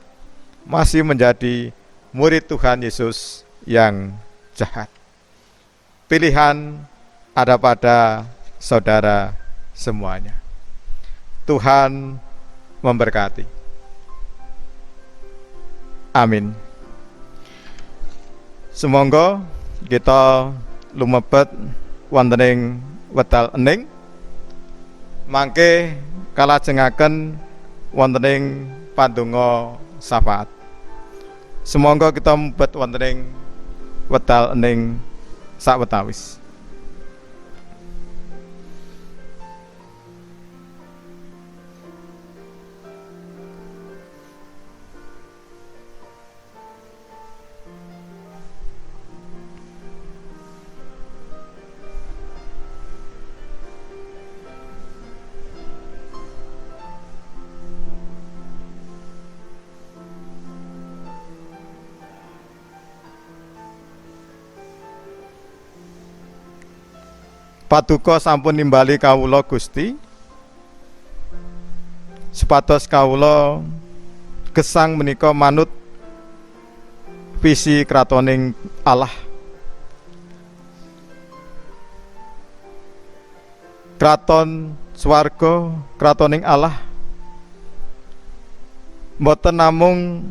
masih menjadi murid Tuhan Yesus yang jahat? Pilihan ada pada saudara semuanya. Tuhan memberkati. Amin. Sumangga kita lumebet wonten ing wekdal ening, mangke kalajengaken wonten ing pandonga syafaat. Sumangga kita mebet wonten ing wekdal ening sawetawis. Paduka sampun nimbali kawula Gusti, supados kawula gesang menika manut visi kratoning Allah. Kraton swarga, kratoning Allah mboten namung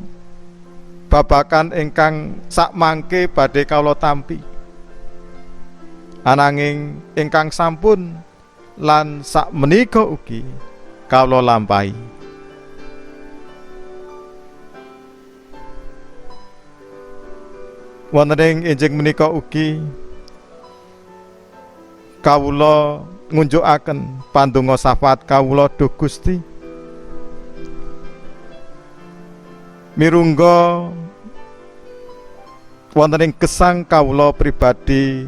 babakan ingkang sakmangke badhe kawula tampi, ananging ingkang sampun lan sakmenika ugi kawula lampahi. Wonten ing enjing menika ugi kawula ngunjukaken pandonga syafaat kawula duh Gusti, mirungga wonten ing gesang kawula pribadi,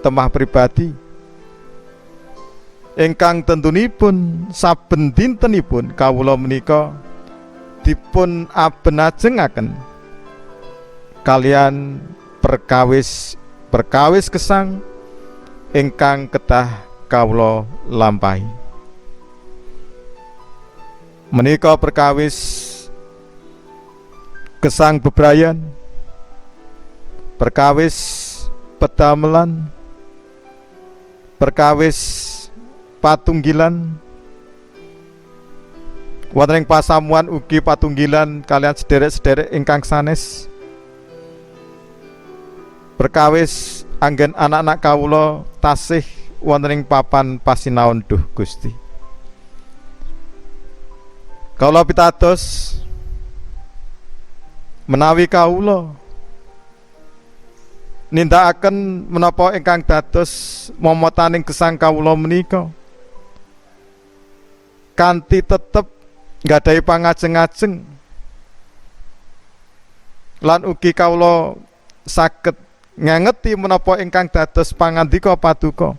temah pribadi ingkang tentunipun saben dintenipun kawula menika dipun abenajengaken kalian perkawis gesang ingkang kedah kawula lampahi. Menika perkawis gesang bebrayan, perkawis pedamelan, perkawis patunggilan, wonten ing pasamuan ugi patunggilan kalian sederek-sederek ingkang sanes, perkawis anggen anak-anak kawula tasih wonten ing papan pasinaon duh Gusti. Kawula pitados menawi kawula nindakaken menapa ingkang dados momotaning gesang kawula menika kanthi tetep nggadahi pangajeng-ajeng lan ugi kawula saged ngengeti menapa ingkang dados pangandika paduka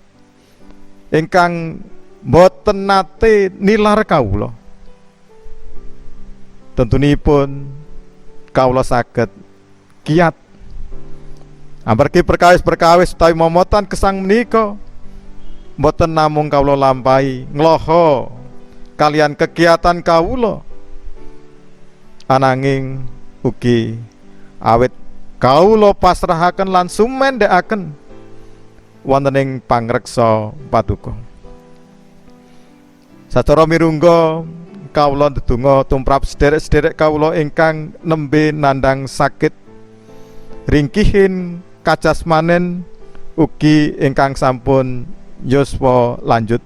ingkang boten nate nilar kawula, tentunipun kawula saged kiat amargi perkawis-perkawis utawi momotan gesang menika boten namung kawula lampahi ngloho kalian kegiatan kawula, ananging ugi awit kawula pasrahaken lan sumendhekaken wonten ing pangreksa paduka. Sacara mirungga kawula ndedonga tumrap sederek-sederek kawula ingkang nembe nandhang sakit ringkihin kajasmanen ugi ingkang sampun yuswa lanjut.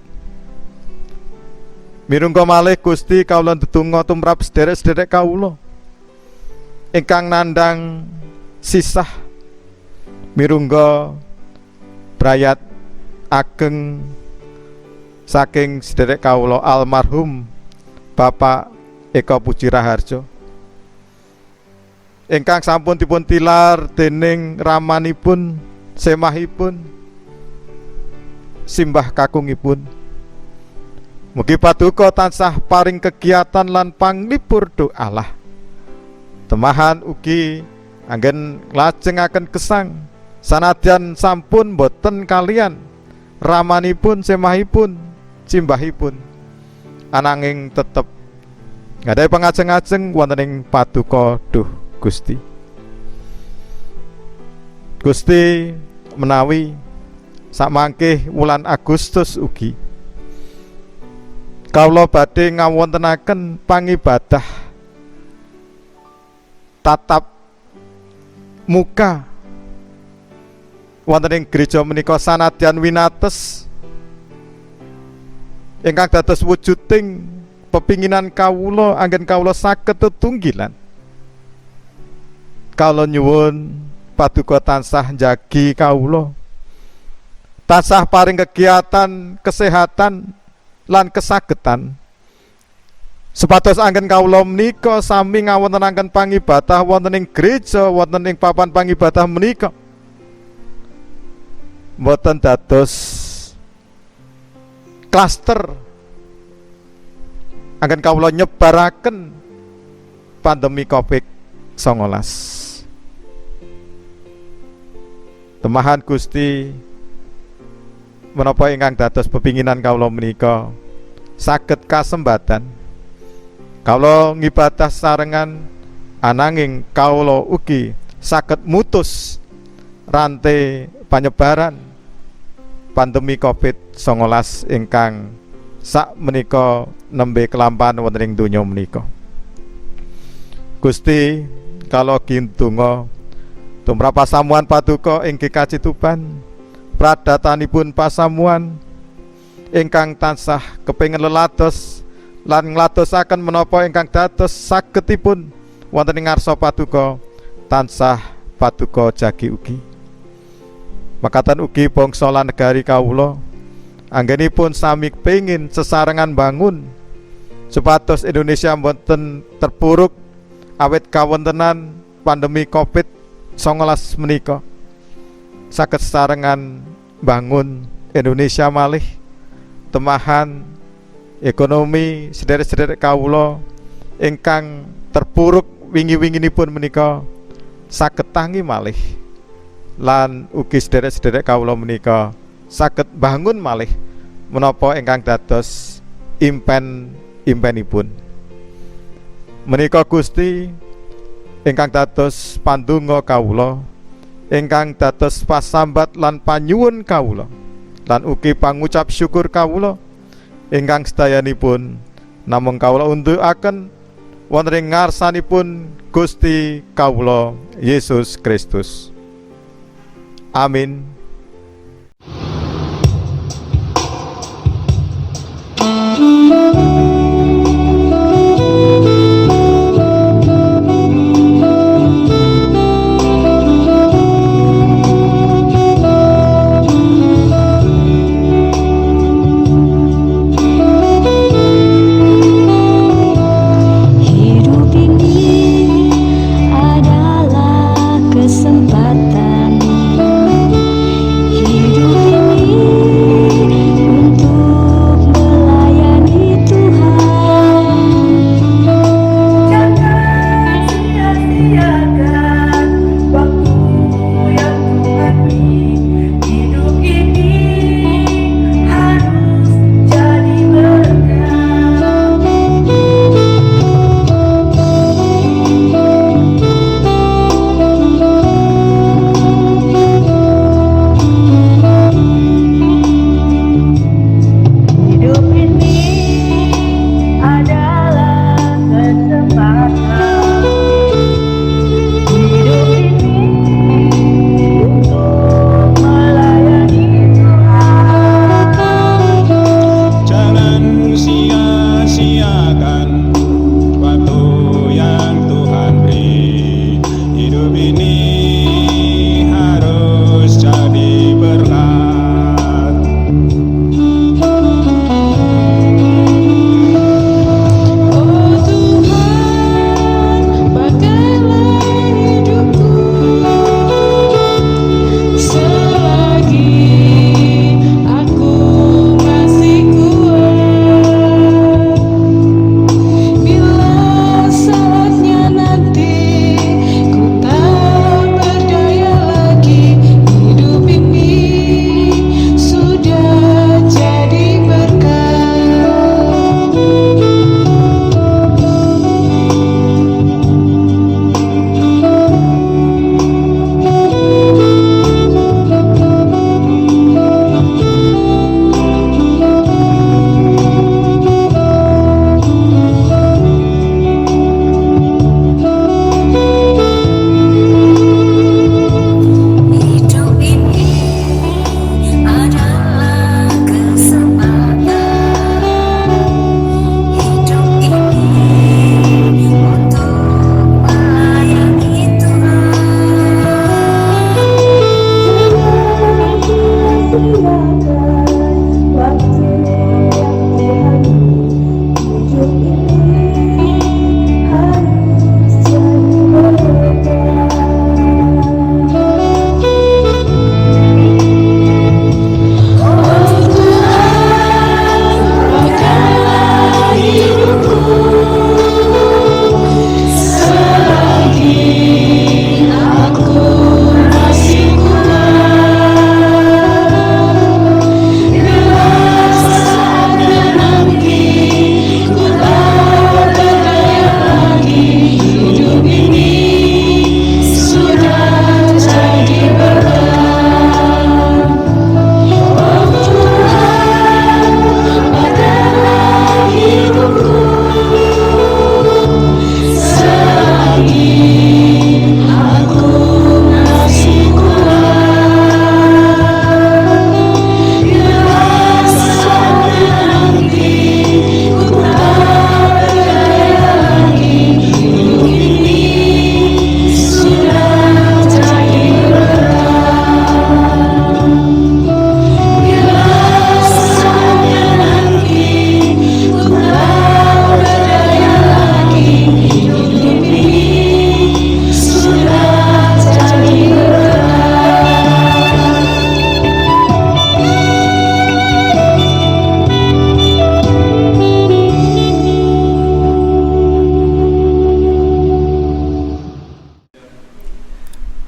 Mirungga malih Gusti kawula ndedonga tumrap sederek-sederek kawula ingkang nandhang sisah, mirungga brayat ageng saking sederek kawula almarhum Bapak Eko Puji Raharjo ingkang sampun dipun tilar dening ramanipun, semahipun, simbah kakungipun. Mugi paduka tansah paring kegiatan lan panglipur doalah. Temahan ugi anggen lajengaken gesang sanadyan sampun boten kalian ramanipun, semahipun, simbahipun, ananging tetep nggadahi pangajeng-ajeng wonten ing paduka duh Gusti. Gusti menawi sakmangke wulan Agustus ugi kawula badhe ngawontenaken pangibadah tatap muka wonten ing gereja menika sanadyan winates ingkang dados wujuding pepinginan kawula anggen kawula saged tetunggilan. Kawula nyuwun paduka tansah njagi kawula, tansah paring kegiatan kesehatan lan kesagetan supados anggen kawula menika sami ngawontenaken pangibadah wonten ing gereja, wonten ing papan pangibadah menika mboten dados klaster anggen kawula nyebaraken pandemi Covid-19. Temahan Gusti menapa ingkang dados pepinginan kawula menika saged kasembatan kawula ngibadah sarengan, ananging kawula ugi saged mutus rantai panyebaran pandemi Covid-19 ingkang sak menika nembe kelampan wonten ing donya menika. Gusti kalau gintungga tumrap pasamuan paduka ing GKJ Tuban, pradatanipun pasamuan ingkang tansah kepingin lelados lan ngladosaken menapa ingkang dados sagedipun wonten ing ngarsa paduka tansah paduka jagi ugi. Makatan ugi bangsa lan negari kawula anggenipun sami pengin sesarengan bangun supados Indonesia mboten terpuruk awit kawontenan pandemi Covid-19 menika. Saged sesarengan bangun Indonesia malih temahan ekonomi sederek-sederek kawula ingkang terpuruk wingi-winginipun menika saged tangi malih lan ugi sederek-sederek kawula menika saged bangun malih menapa ingkang dados impen-impenipun menika. Gusti ingkang dados pandonga kawula, ingkang dados pasambat lan panyuwun kawula, lan ugi pangucap syukur kawula ingkang sedayanipun namung kawula undukaken wonten ing ngarsanipun Gusti kawula Yesus Kristus. Amin. Kesempatan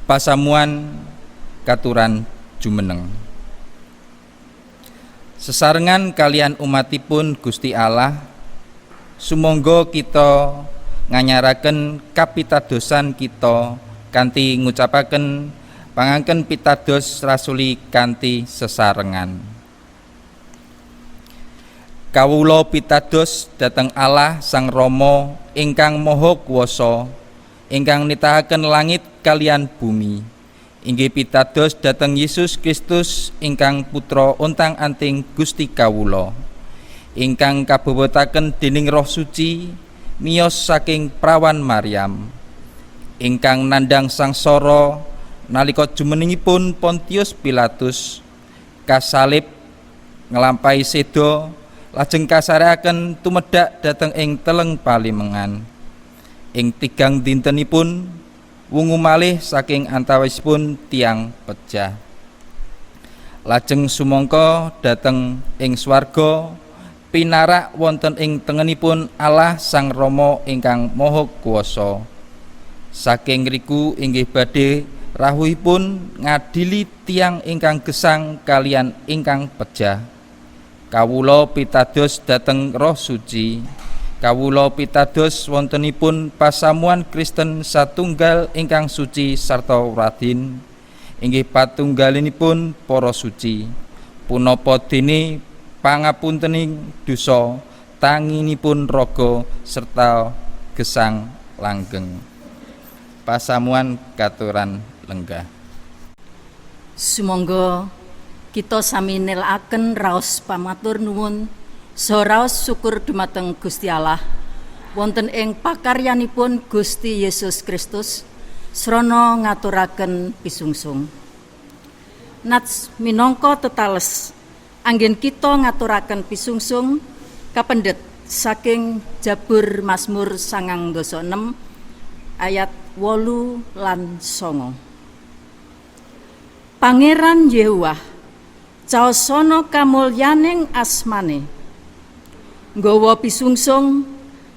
pasamuan katuran jumeneng. Sesarengan kalian umatipun Gusti Allah, sumangga kita nganyaraken kapitadosan kita kanthi ngucapaken pangangken pitados rasuli kanthi sesarengan. Kawula pitados dhateng Allah Sang Rama ingkang Maha Kuwasa, ingkang nitahaken langit kalian bumi. Inggih pitados dhateng Yesus Kristus ingkang putra ontang-anting Gusti kawula, ingkang kabebetaken dening Roh Suci miyos saking prawan Maryam, ingkang nandhang sangsara nalika jumenengipun Pontius Pilatus, kasalib nglampahi seda, lajeng kasareaken tumedhak dhateng ing teleng palimengan. Ing tigang dintenipun wungu malih saking antawisipun tiang pejah. Lajeng sumangka dhateng ing swarga pinarak wonten ing tengenipun Allah Sang Rama ingkang Maha Kuwasa. Saking riku inggih badhe rawuhipun ngadili tiang ingkang gesang kalian ingkang pejah. Kawula pitados dhateng Roh Suci. Kawula pitados wontenipun pasamuan Kristen satunggal ingkang suci sarta radin, inggih patunggalinipun para suci. Punapa dene pangapuntening dosa, tanginipun raga serta gesang langgeng. Pasamuan katuran lenggah. Sumangga kita sami nelaken raos pamatur nuwun saha raos syukur dumateng Gusti Allah wonten ing pakaryanipun Gusti Yesus Kristus srana ngaturaken pisungsung. Nats minangka tetales anggen kita ngaturaken pisungsung kapendhet saking Jabur Mazmur 96 ayat 8 lan 9. Pangeran Yehuwah caosana kamulyaning asmane, nggawa pisungsung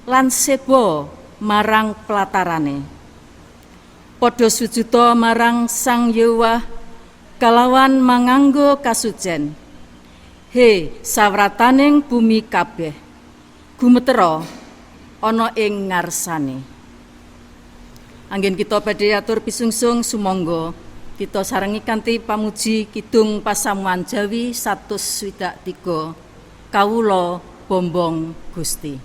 lan seba marang pelatarane. Padha sujuda marang Sang Yehuwah kalawan manganggo kasucen. He sawrataning bumi kabeh, gumetera ana ing ngarsane. Anggen kita badhe atur pisungsung sumangga kita sarengi kanthi pamuji kidung pasamuan Jawi 123 Kawula Bombong Gusti.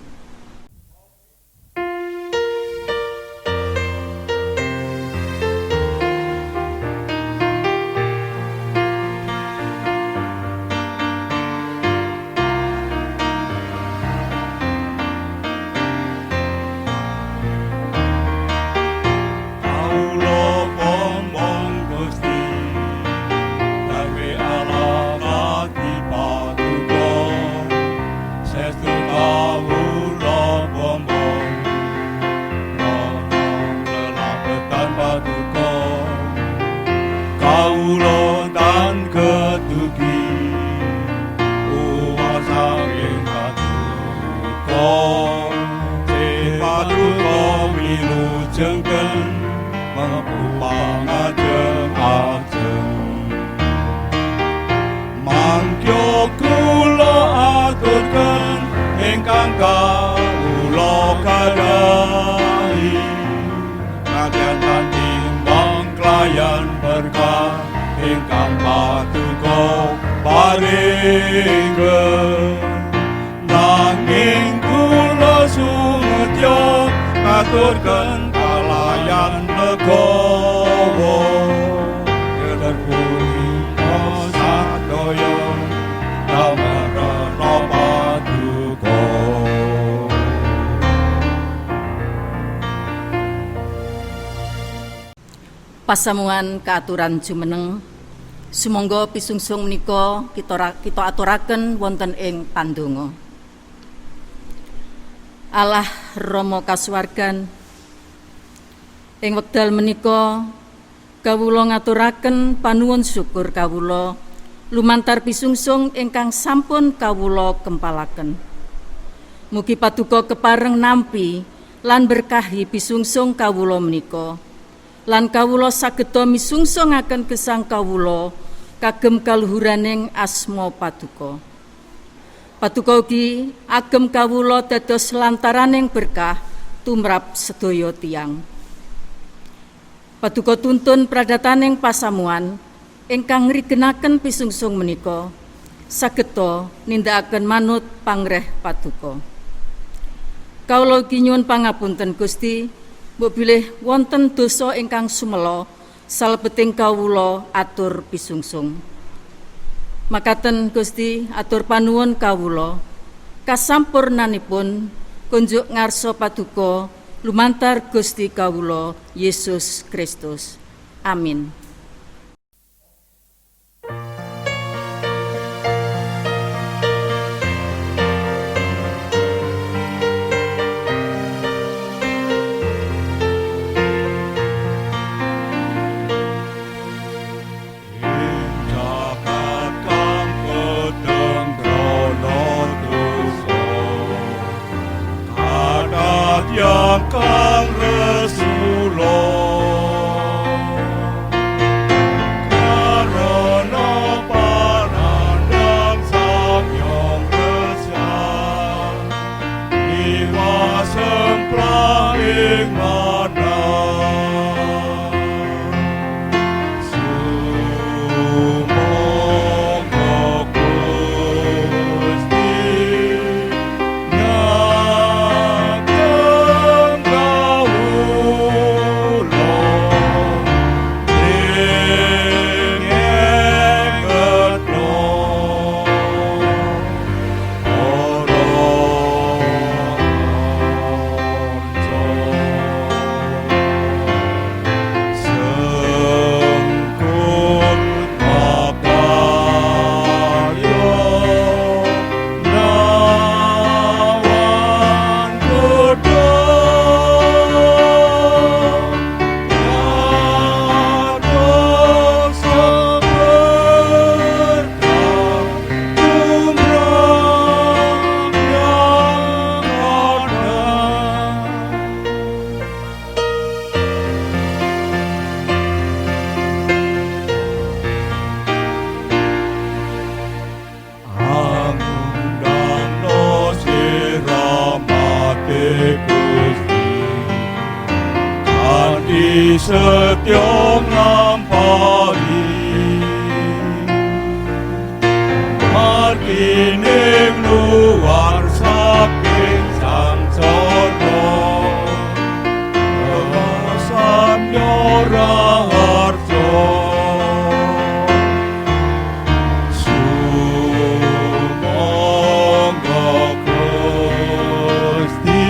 Nanging kula sumedya ngaturken kalayan legawa yen punika sadaya damarana paduka. Pasamuan kaaturan jumeneng sumangga pisungsung menika kita aturaken wonten ing pandonga. Allah Rama kasuwargan, ing wekdal menika kawula ngaturaken panuwun syukur kawula lumantar pisungsung ingkang sampun kawula kempalaken. Mugi paduka kepareng nampi lan berkahi pisungsung kawula menika. lan kawula sageda misungsungaken gesang kawula kagem kaluhuraning asma Paduka. Paduka ugi agem kawula dados lantaraning berkah tumrap sedaya tiyang. Paduka tuntun pradataning pasamuan ingkang ngrigenaken pisungsung menika sageta nindakaken manut pangreh Paduka. Kawula ugi nyuwun pangapunten Gusti, mbok bilih wonten dosa ingkang sumela salebeting kawula atur pisungsung. Makaten Gusti atur panuwun kawula kasampurnanipun kunjuk ngarsa Paduka lumantar Gusti kawula Yesus Kristus. Amin. Yang kang Resulullah karena panandang samyong resah iwa semplang ing mana sumangga Gusti setya nglampahi margining luar saking sangsara samya raharja sumangga Gusti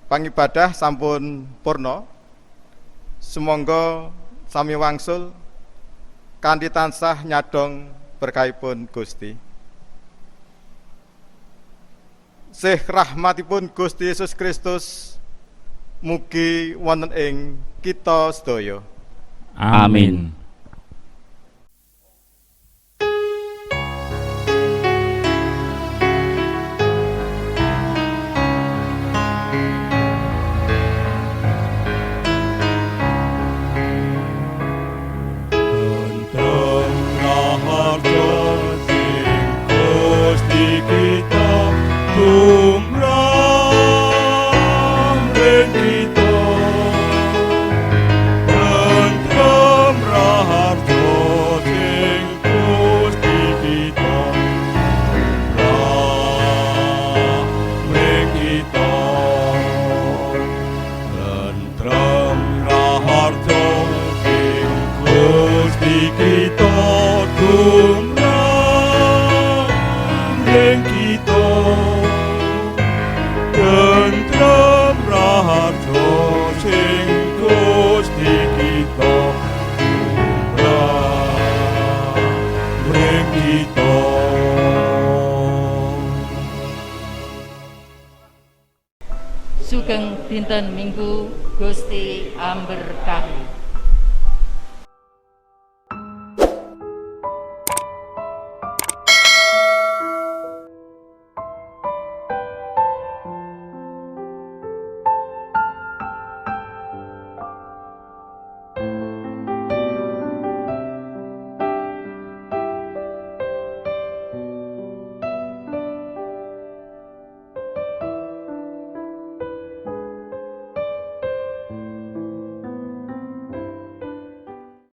Pangibadah sampun purna. Sumangga sami wangsul kanthi tansah nyadong berkahipun Gusti. Sih rahmatipun Gusti Yesus Kristus mugi wonten ing kita sedaya. Amin. Tumrap ing kita, tentrem dinten Minggu Gusti amberkahi.